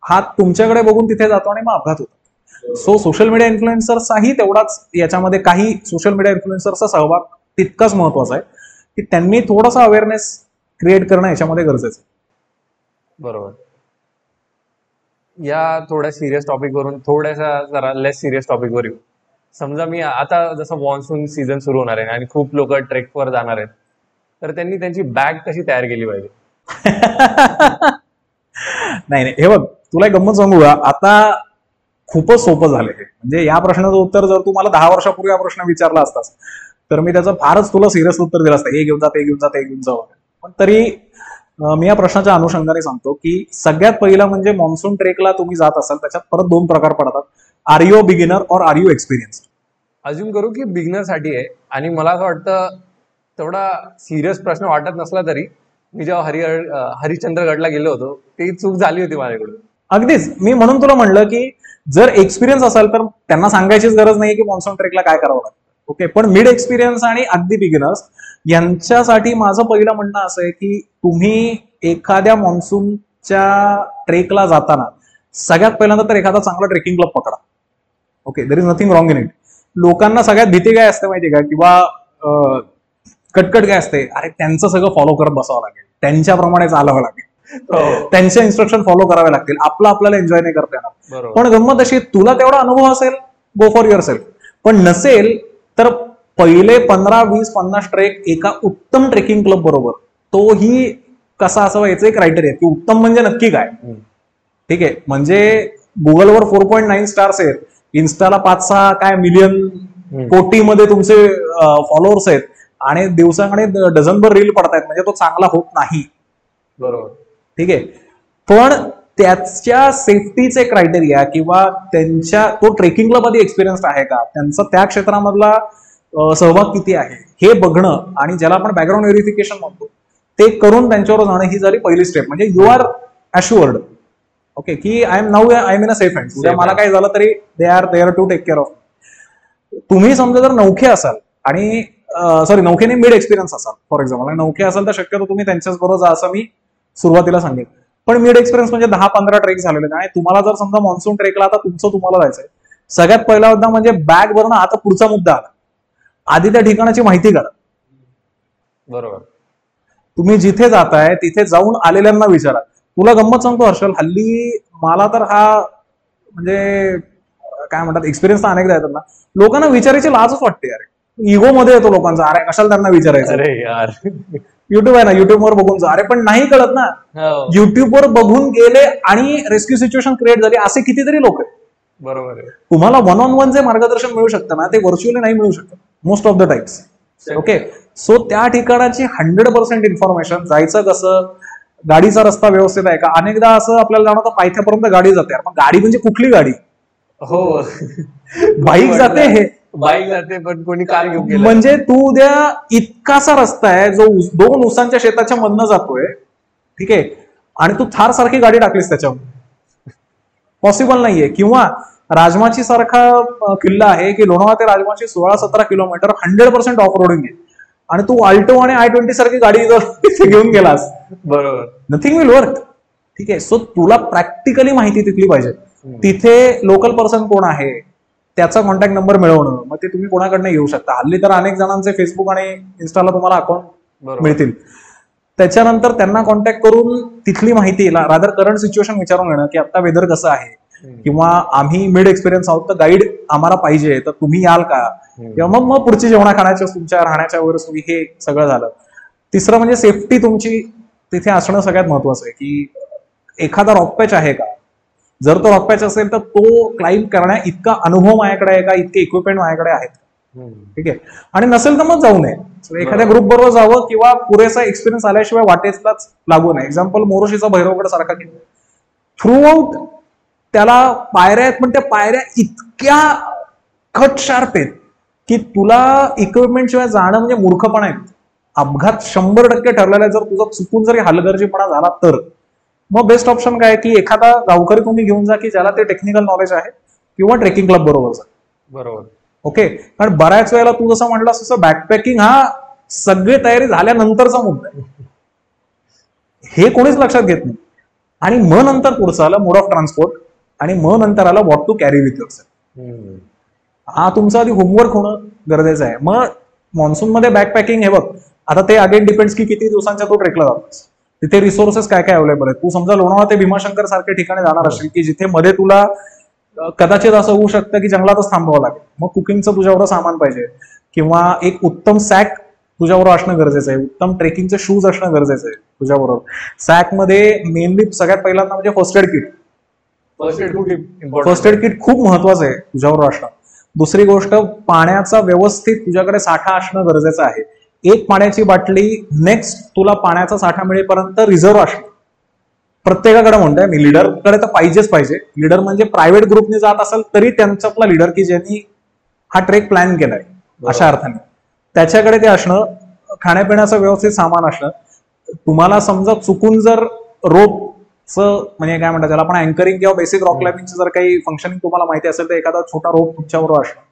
हा तुमच्याकडे बघून तिथे जातो आणि मग अपघात होतो. सो सोशल मीडिया इन्फ्लुएन्सर्सचाही तेवढाच याच्यामध्ये, काही सोशल मीडिया इन्फ्लुएन्सर्सचा सहभाग तितकाच महत्वाचा आहे की त्यांनी थोडासा अवेअरनेस क्रिएट करणं याच्यामध्ये गरजेचं आहे. बरोबर. या थोड्या सिरियस टॉपिकवरून थोड्याशा जरा लेस सिरियस टॉपिकवर येऊ. समजा मी आता जसं मॉन्सून सीझन सुरू होणार आहे आणि खूप लोक ट्रेकवर जाणार आहेत, तर त्यांनी त्यांची बॅग कशी तयार केली पाहिजे? नाही, हे बघ, तुला एक गंमत सांगू का, आता खूपच सोपं झालंय. म्हणजे या प्रश्नाचं उत्तर जर तू मला 10 वर्षापूर्वी हा प्रश्न विचारला असतास तर मी त्याचं फारच तुला सिरियस उत्तर दिलं असतं, हे घेऊन जा, ते घेऊन जा, ते घेऊन जा. पण तरी मी या प्रश्नाच्या अनुषंगाने सांगतो की सगळ्यात पहिला म्हणजे मॉन्सून ट्रेकला तुम्ही जात असाल त्याच्यात परत 2 प्रकार पडतात. आर यू अ बिगिनर और आर यू एक्सपिरियन्स्ड? अजून करू की बिगिनर साठी आहे. आणि मला असं वाटतं तेवढा सिरियस प्रश्न वाटत नसला तरी मी जेव्हा हरिश्चंद्रगडला गेलो होतो ती चूक झाली होती माझ्याकडून. अगदीच, मी म्हणून तुला म्हणलं की जर एक्सपिरियन्स असेल तर त्यांना सांगायचीच गरज नाही की मॉन्सून ट्रेकला काय करावं लागतं. ओके, पण मिड एक्सपिरियन्स आणि अगदी बिगिनर्स यांच्यासाठी माझं पहिलं म्हणणं असं आहे की तुम्ही एखाद्या मॉन्सूनच्या ट्रेकला जाताना सगळ्यात पहिल्यांदा तर एखादा चांगला ट्रेकिंग क्लब पकडा. Okay, there is nothing wrong in it. लोकांना सगळ्यात भीती काय असते माहिती का, किंवा कटकट काय असते, अरे त्यांचं सगळं फॉलो करत बसावं लागेल, त्यांच्याप्रमाणे चालावं लागेल, त्यांच्या इन्स्ट्रक्शन फॉलो करावे लागतील, आपल्याला एन्जॉय नाही करता येणार. पण गंमत अशी, तुला तेवढा अनुभव असेल, गो फॉर युअर सेल्फ. पण नसेल तर पहिले 15, 20, 50 ट्रेक एका उत्तम ट्रेकिंग क्लब बरोबर, तोही कसा असावा याचं एक क्रायटेरिया, की उत्तम म्हणजे नक्की काय. ठीक आहे, म्हणजे गुगलवर 4.9 स्टार्स आहेत, इन्स्टाला 5-6 काय मिलियन कोटीमध्ये तुमचे फॉलोअर्स आहेत, आणि दिवसाकडे डझनभर रील पडतायत, म्हणजे तो चांगला होत नाही. बरोबर. ठीक आहे, पण त्याच्या सेफ्टीचे क्रायटेरिया किंवा त्यांच्या तो ट्रेकिंग क्लब आधी एक्सपिरियन्स आहे का, त्यांचा त्या क्षेत्रामधला सहभाग किती आहे हे बघणं, आणि ज्याला आपण बॅकग्राऊंड व्हेरिफिकेशन म्हणतो ते करून त्यांच्यावर जाणं, ही झाली पहिली स्टेप. म्हणजे यू आर अश्युअर्ड, ओके, की I am in a safe hand. उद्या मला काय झालं तरी they are there to take care of. तुम्ही समजा जर नौखे असाल आणि नौखेने मिड एक्सपिरियन्स असाल, फॉर एक्झाम्पल नौखे असाल तर शक्यतो तुम्ही त्यांच्याच बरोबर जा, असं मी सुरुवातीला सांगेन. पण मिड एक्सपिरियन्स म्हणजे 10-15 ट्रेक झालेले, आणि तुम्हाला जर समजा मान्सून ट्रेकला आता तुम्हाला जायचंय, सगळ्यात पहिला मुद्दा म्हणजे बॅग भरणं. आता पुढचा मुद्दा आला, आधी त्या ठिकाणाची माहिती काढा. बरोबर. तुम्ही जिथे जाताय तिथे जाऊन आलेल्यांना विचारा. तुला गंमत सांगतो हर्षल, हल्ली मला तर हा म्हणजे काय म्हणतात एक्सपिरियन्स तर अनेकदा येतात ना, लोकांना विचारायची लाजच वाटते. अरे इगो मध्ये येतो लोकांचा, अरे कशाला त्यांना विचारायचं, अरे यार युट्यूब आहे ना, युट्यूबवर बघून जा. अरे पण नाही कळत ना, युट्यूबवर बघून गेले आणि रेस्क्यू सिच्युएशन क्रिएट झाली, असे कितीतरी लोक आहेत. बरोबर आहे. तुम्हाला 1-on-1 जे मार्गदर्शन मिळू शकतं ना, ते व्हर्च्युअली नाही मिळू शकत most of the times. Okay, so त्या ठिकाणाची 100% इन्फॉर्मेशन, जायचं कसं, गाडीचा रस्ता व्यवस्थित आहे का. अनेकदा असं आपल्याला जाणवतं पायथ्यापर्यंत गाडी जाते, पण गाडी म्हणजे कुठली गाडी, हो बाईक जाते, हे बाईक जाते, पण कोणी कार घेऊन गेलं. म्हणजे तू उद्या इतकासा रस्ता आहे जो 2 ऊसांच्या शेताच्या मधनं जातोय, ठीक आहे, आणि तू थार सारखी गाडी टाकलीस त्याच्यावर, पॉसिबल नाहीये. किंवा राजमाची सारखा किल्ला आहे की लोणावळा ते राजमाची 16-17 किलोमीटर 100% ऑफ रोडिंग आहे, आणि तू आल्टो आणि I-20 सारखी गाडी जर घेऊन गेलास, बरोबर, नथिंग विल वर्क. ठीक आहे, सो तुला प्रॅक्टिकली माहिती तिथली पाहिजे. तिथे लोकल पर्सन कोण आहे त्याचा कॉन्टॅक्ट नंबर मिळवणं, मग ते तुम्ही कोणाकडनं घेऊ शकता. हल्ली तर अनेक जणांचे फेसबुक आणि इन्स्टाला तुम्हाला अकाउंट मिळतील. त्याच्यानंतर त्यांना कॉन्टॅक्ट करून तिथली माहिती, रादर करंट सिच्युएशन विचारून घेणं, की आता वेदर कसं आहे, किंवा आम्ही मिड एक्सपिरियन्स आहोत तर गाईड आम्हाला पाहिजे, तर तुम्ही याल का, किंवा मग पुढची जेवणा खाण्याच्या तुमच्या राहण्याच्या वगैरे सोयी, हे सगळं झालं. तिसरं म्हणजे सेफ्टी तुमची तिथे असणं सगळ्यात महत्वाचं आहे, की एखादा रॉकपॅच आहे का. जर तो रॉकपॅच असेल तर तो क्लाइंब करण्या इतका अनुभव माझ्याकडे आहे का, इतके इक्विपमेंट माझ्याकडे आहेत. ठीक आहे, आणि नसेल तर मग जाऊ नये. एखाद्या ग्रुप बरोबर जावं, किंवा पुरेसा एक्सपिरियन्स आल्याशिवाय वाटेलाच लागू नये. एक्झाम्पल मोरोशीचा भैरवगड सारखा किल्ला, थ्रू आउट त्याला पायऱ्या आहेत, पण त्या पायऱ्या इतक्या खट शार्प आहेत की तुला इक्विपमेंट शिवाय जाणं म्हणजे मूर्खपणा आहे. अपघात 100% ठरलेला आहे. जर तुझा चुकून जरी हलगर्जीपणा झाला तर मग बेस्ट ऑप्शन काय, की एखादा गावकरी तुम्ही घेऊन जा की ज्याला ते टेक्निकल नॉलेज आहे, किंवा ट्रेकिंग क्लब बरोबर जा. बरोबर, ओके. कारण बऱ्याच वेळेला तू जसं म्हटलास तसं बॅकपॅकिंग हा सगळी तयारी झाल्यानंतरचा मुद्दा आहे, हे कोणीच लक्षात घेत नाही. आणि मग नंतर पुढचं आलं मोड ऑफ ट्रान्सपोर्ट, आणि मग नंतर आला what to carry with yourself. हा तुमचा आधी होमवर्क होणं गरजेचं आहे. मग मान्सून मध्ये बॅकपॅकिंग, हे बघ आता ते अगेन डिपेंड्स की किती दिवसांच्या तो ट्रेकला जातोस, तिथे रिसोर्सेस काय काय अवेलेबल आहेत. तू समजा लोणावळा ते भीमाशंकर सारख्या ठिकाणी जाणार असेल की जिथे मध्ये तुला कदाचित असं होऊ शकतं की जंगलातच थांबावं लागेल, मग कुकिंगचं तुझ्यावर सामान पाहिजे, किंवा एक उत्तम सॅक तुझ्याबरोबर असणं गरजेचं आहे, उत्तम ट्रेकिंगचे शूज असणं गरजेचं आहे तुझ्याबरोबर. सॅक मध्ये मेनली सगळ्यात पहिल्यांदा म्हणजे first aid kit. First aid kit खूप महत्वाचं आहे तुझ्याबरोबर असणं. दुसरी गोष्ट, पाण्याचा व्यवस्थित तुझ्याकडे साठा असणं गरजेचं आहे. एक पाण्याची बाटली नेक्स्ट तुला पाण्याचा साठा मिळेपर्यंत रिझर्व्ह असणं प्रत्येकाकडे म्हणतोय मी. लीडरकडे तर पाहिजेच पाहिजे. लीडर म्हणजे प्रायव्हेट ग्रुपने जात असेल तरी त्यांच्यातला लीडर की ज्यांनी हा ट्रेक प्लॅन केलाय अशा अर्थाने, त्याच्याकडे ते असणं. खाण्यापिण्याचं व्यवस्थित सामान असणं. तुम्हाला समजा चुकून जर रोपचं म्हणजे काय म्हणतात त्याला आपण अँकरिंग किंवा बेसिक रॉक क्लाइम्बिंगचं जर काही फंक्शनिंग तुम्हाला माहिती असेल तर एखादा छोटा रोप तुमच्याबरोबर असणं.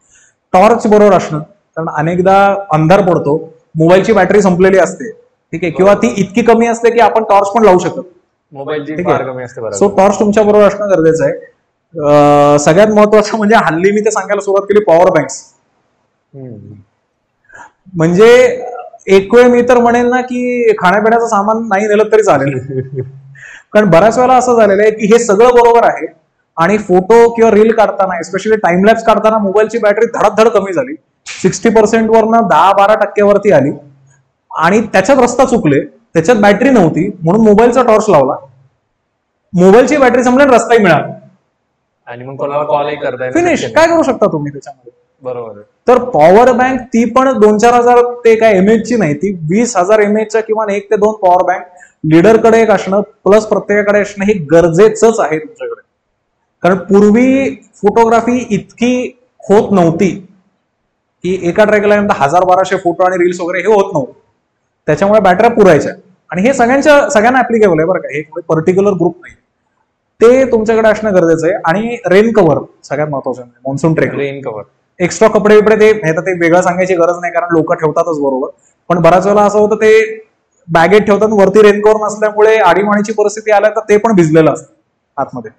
टॉर्च बरोबर असणं, कारण अनेकदा अंधार पडतो, मोबाईलची बॅटरी संपलेली असते, ठीक आहे, किंवा ती इतकी कमी असते की आपण टॉर्च पण लावू शकत, मोबाईलची फार कमी असते. सो टॉर्च तुमच्या बरोबर असणं गरजेचं आहे. सगळ्यात महत्वाचं म्हणजे हल्ली मी ते सांगायला सुरुवात केली पॉवर बँक्स. म्हणजे एक वेळ मी तर म्हणेन ना की खाण्यापिण्याचं सामान नाही नेलं तरी चालेल. कारण बऱ्याच वेळेला असं झालेलं आहे की हे सगळं बरोबर आहे आणि फोटो किंवा रील काढताना एस्पेशली टाइमलॅप्स काढताना मोबाईलची बॅटरी धडाधड कमी झाली, 60% वरनं 10-12% वरती आली आणि त्याच्यात रस्ता चुकले, त्याच्यात बॅटरी नव्हती म्हणून मोबाईलचा टॉर्च लावला, मोबाईलची बॅटरी संपली, रस्ताही मिळाला आणि मग कोणाला कॉलही करताय फिनिश. काय करू शकता तुम्ही त्याच्यामध्ये? बरोबर आहे. तर पॉवर बँक ती पण 2-4 हजार ते काय एमएचची नाही, ती 20,000 एमएचच्या किंवा 1 ते 2 पॉवर बँक लीडरकडे एक असणं प्लस प्रत्येकाकडे असणं हे गरजेचंच आहे तुमच्याकडे. कारण पूर्वी फोटोग्राफी इतकी होत नव्हती की एका ट्रॅकला 1000-1200 फोटो आणि रील्स वगैरे हे होत नव्हतं, त्याच्यामुळे बॅटऱ्या पुरायच्या. आणि हे सगळ्यांना ऍप्लिकेबल आहे बरं का, हे पर्टिक्युलर ग्रुप नाही, ते तुमच्याकडे असणं गरजेचं आहे. आणि रेन कव्हर सगळ्यात महत्वाचं, monsoon trek rain cover, extra कपडे बिपडे ते वेगळं सांगायची गरज नाही कारण लोक ठेवतातच बरोबर, पण बऱ्याच वेळेला असं होतं ते बॅगेत ठेवतात, वरती रेन कव्हर नसल्यामुळे आडीमाणीची परिस्थिती आल्या तर ते पण भिजलेलं असतं आतमध्ये.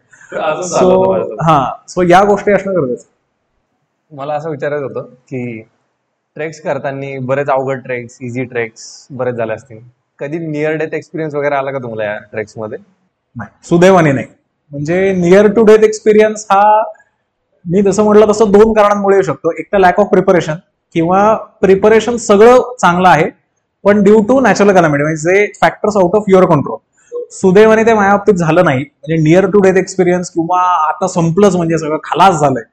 सो या गोष्टी असणं गरजेचं. मला असं विचारायचं होतं की ट्रेक्स करताना बरेच अवघड ट्रेक्स, इझी ट्रेक्स बरेच झाले असतील, कधी नियर डेथ एक्सपिरियन्स वगैरे आला का तुम्हाला या ट्रेक्स मध्ये? नाही, सुदैवाने नाही. म्हणजे नियर टू डेथ एक्सपिरियन्स हा मी जसं म्हटलं तसं 2 कारणांमुळे येऊ शकतो. एक तर लॅक ऑफ प्रिपरेशन, किंवा प्रिपरेशन सगळं चांगलं आहे पण ड्यू टू नॅचरल कॅलॅमिटी म्हणजे factors out of your control. सुदैवाने ते माझ्या बाबतीत झालं नाही. म्हणजे नियर टू डेथ एक्सपिरियन्स किंवा आता संपलंच म्हणजे सगळं खलास झालंय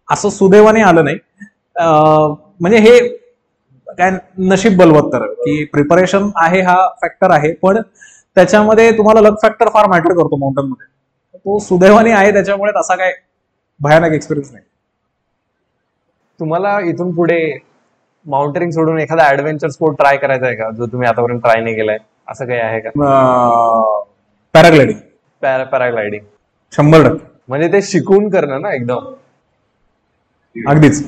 असं सुदैवाने आलं नाही. म्हणजे हे काय नशीब बलवत्तर की प्रिपरेशन आहे हा फॅक्टर आहे, पण त्याच्यामध्ये तुम्हाला लक फॅक्टर फार मॅटर करतो माउंटन मध्ये, तो सुदैवाने आहे, त्याच्यामुळे तसा काय भयानक एक्सपिरियन्स नाही. तुम्हाला इथून पुढे माउंटेनिंग सोडून एखादा ऍडव्हेंचर स्पोर्ट ट्राय करायचा आहे का, जो तुम्ही आतापर्यंत ट्राय नाही केलाय, असं काही आहे का? पॅराग्लायडिंग. पॅराग्लायडिंग 100%. म्हणजे ते शिकून करणं ना एकदम. अगदीच.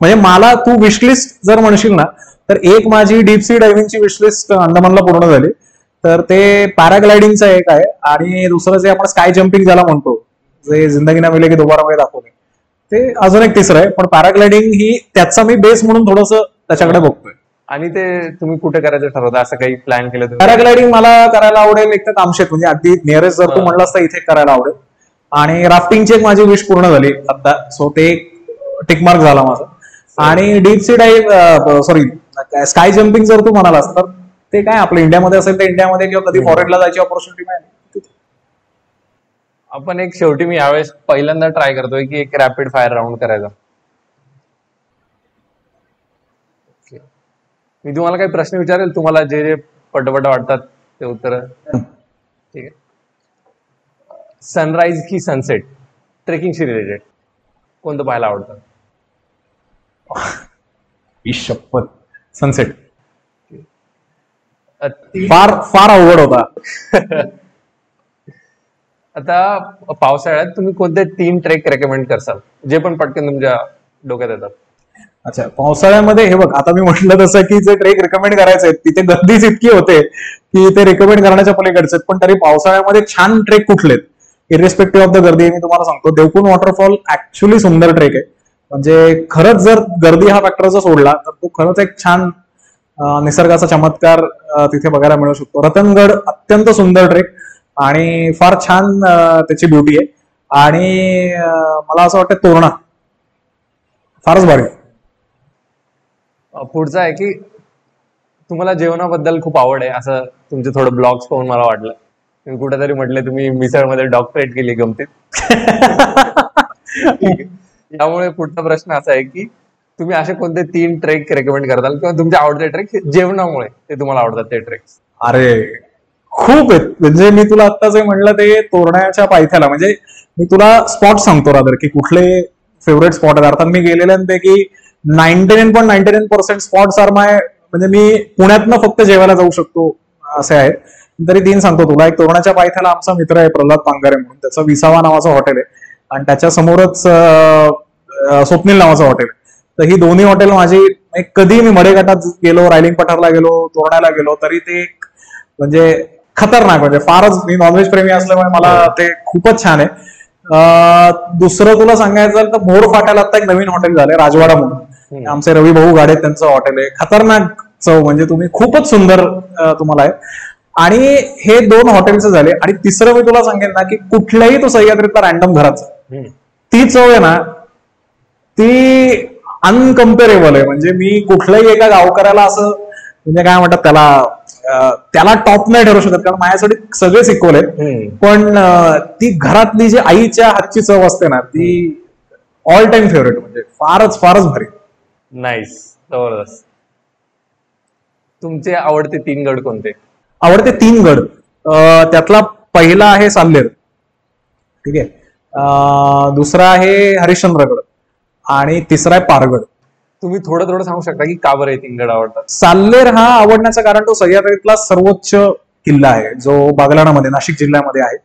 म्हणजे मला तू विशलिस्ट जर म्हणशील ना तर एक माझी डीप सी डायव्हिंगची विशलिस्ट अंदमानला पूर्ण झाली, तर ते पॅराग्लायडिंगचं एक आहे आणि दुसरं जे आपण स्काय जम्पिंग ज्याला म्हणतो, जे जिंदगी ना मिले की दोबारा मध्ये दाखवले, ते अजून एक तिसरं आहे. पण पॅराग्लायडिंग ही त्याचा मी बेस म्हणून थोडंसं त्याच्याकडे बघतोय. आणि ते तुम्ही कुठे करायचं ठरवता, असं काही प्लॅन केलं तुम्ही? पॅराग्लायडिंग मला करायला आवडेल एक तर कामशेत, म्हणजे अगदी नियरेस्ट जर तू म्हणलास तर इथे करायला आवडेल. आणि राफ्टिंगची एक माझी विश पूर्ण झाली आता, सो ते टिकमार्क झाला माझा. आणि डीप सी डाईव्ह स्काय जम्पिंग जर तू म्हणालास तर ते काय आपल्या इंडियामध्ये असेल तर इंडियामध्ये, किंवा कधी फॉरेनला जायची ऑपॉर्च्युनिटी मिळाली. आपण एक शेवटी मी यावेळेस पहिल्यांदा ट्राय करतोय की एक रॅपिड फायर राऊंड करायचा. मी तुम्हाला काही प्रश्न विचारेल, तुम्हाला जे जे पटपट वाटतात ते उत्तर. ठीक आहे. सनराईज की सनसेट, ट्रेकिंगशी रिलेटेड कोणतं पाहायला आवडतं? शपथ, सनसेट. फार फार अवघड होता. आता पावसाळ्यात तुम्ही कोणते 3 ट्रेक रेकमेंड करसाल, जे पण पटकन तुमच्या डोक्यात येतात? अच्छा, पावसाळ्यामध्ये हे बघ, आता मी म्हटलं तसं की जे ट्रेक रेकमेंड करायचे आहेत तिथे गर्दीच इतकी होते की ते रेकमेंड करण्याच्या पलीकडचे, पण तरी पावसाळ्यामध्ये छान ट्रेक कुठलेत इरिस्पेक्टिव्ह ऑफ द गर्दी मी तुम्हाला सांगतो. देवकुंड वॉटरफॉल ऍक्च्युली सुंदर ट्रेक आहे. म्हणजे खरंच जर गर्दी हा फॅक्टर जर सोडला तर तो खरंच एक छान निसर्गाचा चमत्कार तिथे बघायला मिळू शकतो. रतनगड अत्यंत सुंदर ट्रेक आणि फार छान त्याची ब्युटी आहे. आणि मला असं वाटतं तोरणा फारच भारी. पुढचं आहे की तुम्हाला जेवणाबद्दल खूप आवड आहे, असं तुमचे थोडं ब्लॉग्स पाहून मला वाटलं. तुम्ही कुठेतरी म्हटले तुम्ही मिसळमध्ये डॉक्टरेट केली गमतीत. त्यामुळे पुढचा प्रश्न असा आहे की तुम्ही असे कोणते 3 ट्रेक रेकमेंड करताल, किंवा तुमचे आवडते ट्रेक जेवणामुळे ते तुम्हाला आवडतात ते ट्रेक्स? अरे खूप आहेत. म्हणजे मी तुला आता जे म्हणलं ते तोरण्याच्या पायथ्याला, म्हणजे मी तुला स्पॉट सांगतो रादर की कुठले फेवरेट स्पॉट आहेत. अर्थात मी गेलेल्यांपैकी 99.99% स्पॉट्स आर माय, म्हणजे मी पुण्यातनं फक्त जेवायला जाऊ शकतो असे आहेत. तरी 3 सांगतो तुला. एक तोरणाच्या पायथ्याला आमचा मित्र आहे प्रल्हाद पांगारे म्हणून, त्याचं विसावा नावाचं हॉटेल आहे आणि त्याच्या समोरच स्वप्नील नावाचं हॉटेल आहे. तर ही दोन्ही हॉटेल माझी, कधी मी मडेघाटात गेलो, रायलिंग पठारला गेलो, तोरण्याला गेलो तरी ते म्हणजे खतरनाक, म्हणजे फारच, मी नॉनव्हेज प्रेमी असल्यामुळे मला ते खूपच छान आहे. दुसरं तुला सांगायचं झालं तर भोर फाट्याला आता एक नवीन हॉटेल झालंय राजवाडा म्हणून. आमचे रवी भाऊ गाडे त्यांचं हॉटेल आहे. खतरनाक चव, म्हणजे तुम्ही खूपच सुंदर तुम्हाला आहे. आणि हे 2 हॉटेलचे झाले. आणि तिसरं मी तुला सांगेन ना की कुठल्याही तो सह्याद्रीतला रॅन्डम घराचा ती चव आहे ना, ती अनकम्पेरेबल आहे. म्हणजे मी कुठल्याही एका गावकऱ्याला असं म्हणजे काय म्हणतात त्याला टॉप नाही ठरू शकत, कारण माझ्यासाठी सगळे सिक्वल आहे. पण ती घरातली जी आईच्या हातची चव असते ना, ती ऑल टाइम फेवरेट, म्हणजे फारच भारी. नाईस, जबरदस्त. तुमचे आवडते 3 गड कोणते? आवडते 3 गड, त्यातला पहिला आहे साल्हेर, ठीक आहे. दुसरा आहे हरिश्चंद्रगड आणि तिसरा आहे पारगड. तुम्ही थोडं सांगू शकता की का बरं हे 3 गड आवडतात? साल्हेर हा आवडण्याचं कारण तो सह्याद्रीतला सर्वोच्च किल्ला आहे, जो बागलाणामध्ये नाशिक जिल्ह्यामध्ये आहे.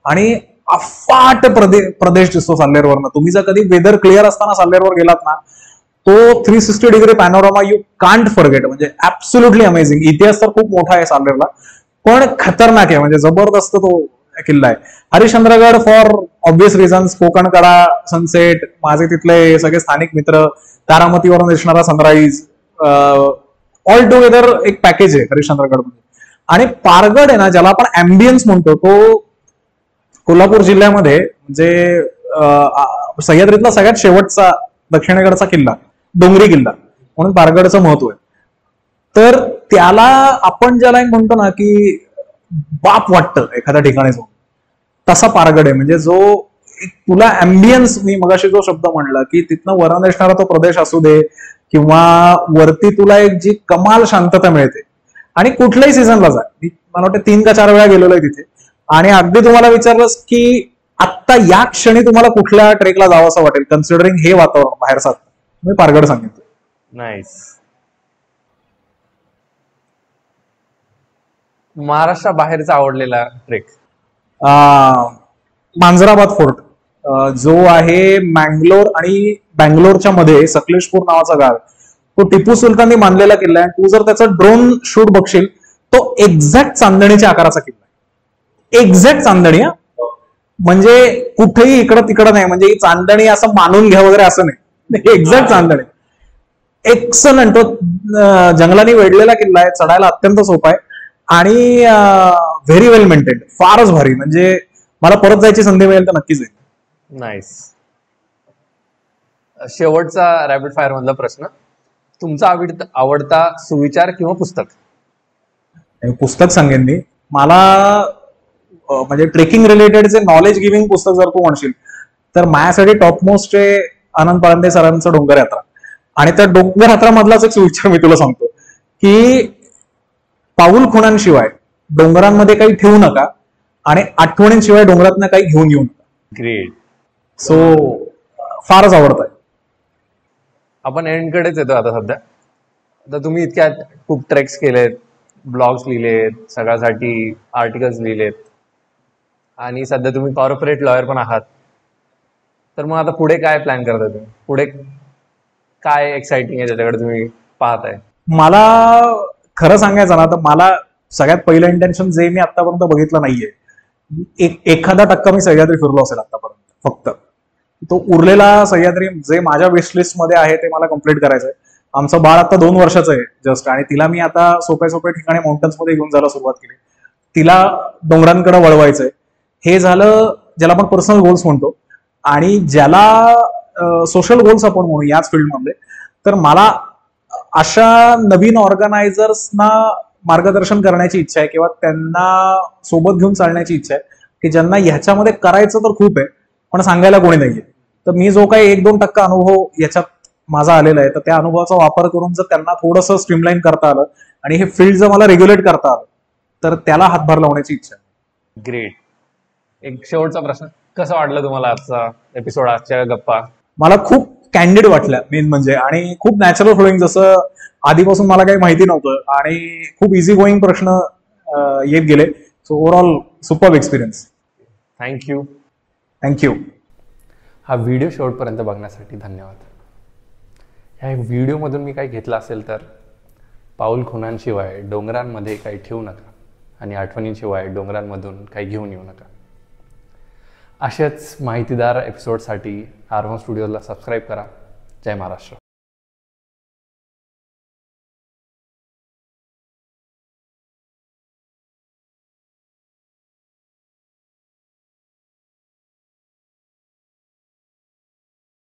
आणि अफाट प्रदेश दिसतो साल्हेरवरनं. तुम्ही जर कधी वेदर क्लिअर असताना साल्हेरवर गेलात ना, तो 360 degree panorama you can't forget, म्हणजे ऍब्सोल्युटली अमेझिंग. इतिहास तर खूप मोठा आहे साल्हेरला, पण खतरनाक आहे, म्हणजे जबरदस्त तो किल्ला आहे. Harishchandragad for obvious reasons, Kokankada, sunset, माझे तिथले सगळे स्थानिक मित्र, तारामतीवरून दिसणारा सनराईज, ऑल टुगेदर एक पॅकेज आहे हरिश्चंद्रगड मध्ये. आणि पारगड आहे ना, ज्याला आपण अँबियन्स म्हणतो, तो कोल्हापूर जिल्ह्यामध्ये म्हणजे सह्याद्रीतला सगळ्यात शेवटचा दक्षिणेकडचा किल्ला, डोंगरी किल्ला, म्हणून पारगडचं महत्व आहे. तर त्याला आपण ज्याला म्हणतो ना की बाप वाटतं एखाद्या ठिकाणी जाऊन, तसा पारगड आहे. म्हणजे जो तुला अँबियन्स, मी मगाशी जो शब्द म्हणला की तिथनं वरण दिसणारा तो प्रदेश असू दे, किंवा वरती तुला एक जी कमाल शांतता मिळते. आणि कुठल्याही सीझनला जा, मी मला वाटतं 3 का 4 वेळा गेलेलो आहे तिथे. आणि अगदी तुम्हाला विचारलंस की आत्ता या क्षणी तुम्हाला कुठल्या ट्रेकला जावं असं वाटेल कन्सिडरिंग हे वातावरण बाहेरचं, मी पारगड सांगितलं. नाईस. महाराष्ट्रा बाहेरचा आवडलेला ट्रेक? मांजराबाद फोर्ट, जो आहे मँगलोर आणि बँगलोरच्या मध्ये सकलेशपूर नावाचा गाव. तो टिपू सुलताननी बांधलेला किल्ला आहे. तू जर त्याचा ड्रोन शूट बघशील, तो एक्झॅक्ट चांदणीच्या आकाराचा किल्ला आहे. एक्झॅक्ट चांदणी, म्हणजे कुठेही इकडं तिकडं नाही, म्हणजे ही चांदणी असं मानून घ्या वगैरे असं नाही, एक्झॅक्ट चांदणी. एक्सलंट. तो जंगलाने वेढलेला किल्ला आहे, चढायला अत्यंत सोपा आहे आणि व्हेरी वेल मेंटेन, फारच भारी. म्हणजे मला परत जायची संधी मिळेल तर नक्कीच जाईल. नाईस. शेवटचा रॅपिड फायर मधला प्रश्न, तुमचा आवडता सुविचार किंवा पुस्तक? पुस्तक सांगेन मी. मला म्हणजे ट्रेकिंग रिलेटेड जे नॉलेज गिव्हिंग पुस्तक जर तू म्हणशील तर माझ्यासाठी टॉपमोस्ट आहे आनंद पाळंदे सरांचं डोंगर यात्रा. आणि त्या डोंगर यात्रा मधलाच एक सुविचार मी तुला सांगतो की पाऊल खुणांशिवाय डोंगरांमध्ये काही ठेवू नका आणि आठवणींशिवाय डोंगरातनं काही घेऊन येऊ नका. ग्रेट. सो फारच आवडत आहे. आपण एंडकडेच येतो आता सध्या. आता तुम्ही इतक्या खूप ट्रेक्स केलेत, ब्लॉग्स लिहिलेत, सगळ्यासाठी आर्टिकल्स लिहिलेत, आणि सध्या तुम्ही कॉर्पोरेट लॉयर पण आहात. तर मग आता पुढे काय प्लॅन करताय तुम्ही? पुढे काय एक्साइटिंग आहे त्याच्याकडे तुम्ही पाहताय? मला खरं सांगायचं ना तर मला सगळ्यात पहिलं इंटेन्शन जे मी आतापर्यंत बघितलं नाहीये, एखादा टक्का मी सह्याद्री फिरलो असेल आतापर्यंत फक्त. तो उरलेला सह्याद्री जे माझ्या विशलिस्ट मध्ये आहे ते मला कम्प्लीट करायचंय. आमचं बाळ आता 2 वर्षाचं आहे जस्ट, आणि तिला मी आता सोप्या ठिकाणी माउंटन्स मध्ये घेऊन जायला सुरुवात केली. तिला डोंगरांकडे वळवायचंय. हे झालं ज्याला आपण पर्सनल गोल्स म्हणतो. आणि ज्याला सोशल गोल्स आपण म्हणू याच फील्डमध्ये, तर मला अशा नवीन ऑर्गनायझर्सना मार्गदर्शन करण्याची इच्छा आहे किंवा त्यांना सोबत घेऊन चालण्याची इच्छा आहे की ज्यांना ह्याच्यामध्ये करायचं तर खूप आहे पण सांगायला कोणी नाहीये. तर मी जो काही 1-2% अनुभव याच्यात माझा आलेला आहे, तर त्या अनुभवाचा वापर करून जर त्यांना थोडंसं स्ट्रीमलाईन करता आलं आणि हे फील्ड जर मला रेग्युलेट करता आलं तर त्याला हातभार लावण्याची इच्छा आहे. ग्रेट. एक शेवटचा प्रश्न, कसं वाटलं तुम्हाला आजचा एपिसोड, आजच्या गप्पा? मला खूप कॅन्डिड वाटल्या मेन म्हणजे, आणि खूप नॅचरल फ्लोईंग, जसं आधीपासून मला काही माहिती नव्हतं आणि खूप इझी गोईंग प्रश्न येत गेले. So overall superb experience. Thank you. Thank you. हा व्हिडिओ शेवटपर्यंत बघण्यासाठी धन्यवाद. ह्या व्हिडिओमधून मी काही घेतलं असेल तर, पाऊल खुणांशिवाय डोंगरांमध्ये काही ठेवू नका आणि आठवणींशिवाय डोंगरांमधून काही घेऊन येऊ नका. अशाच माहितीदार एपिसोडसाठी R1 स्टुडिओला सबस्क्राईब करा. जय महाराष्ट्र.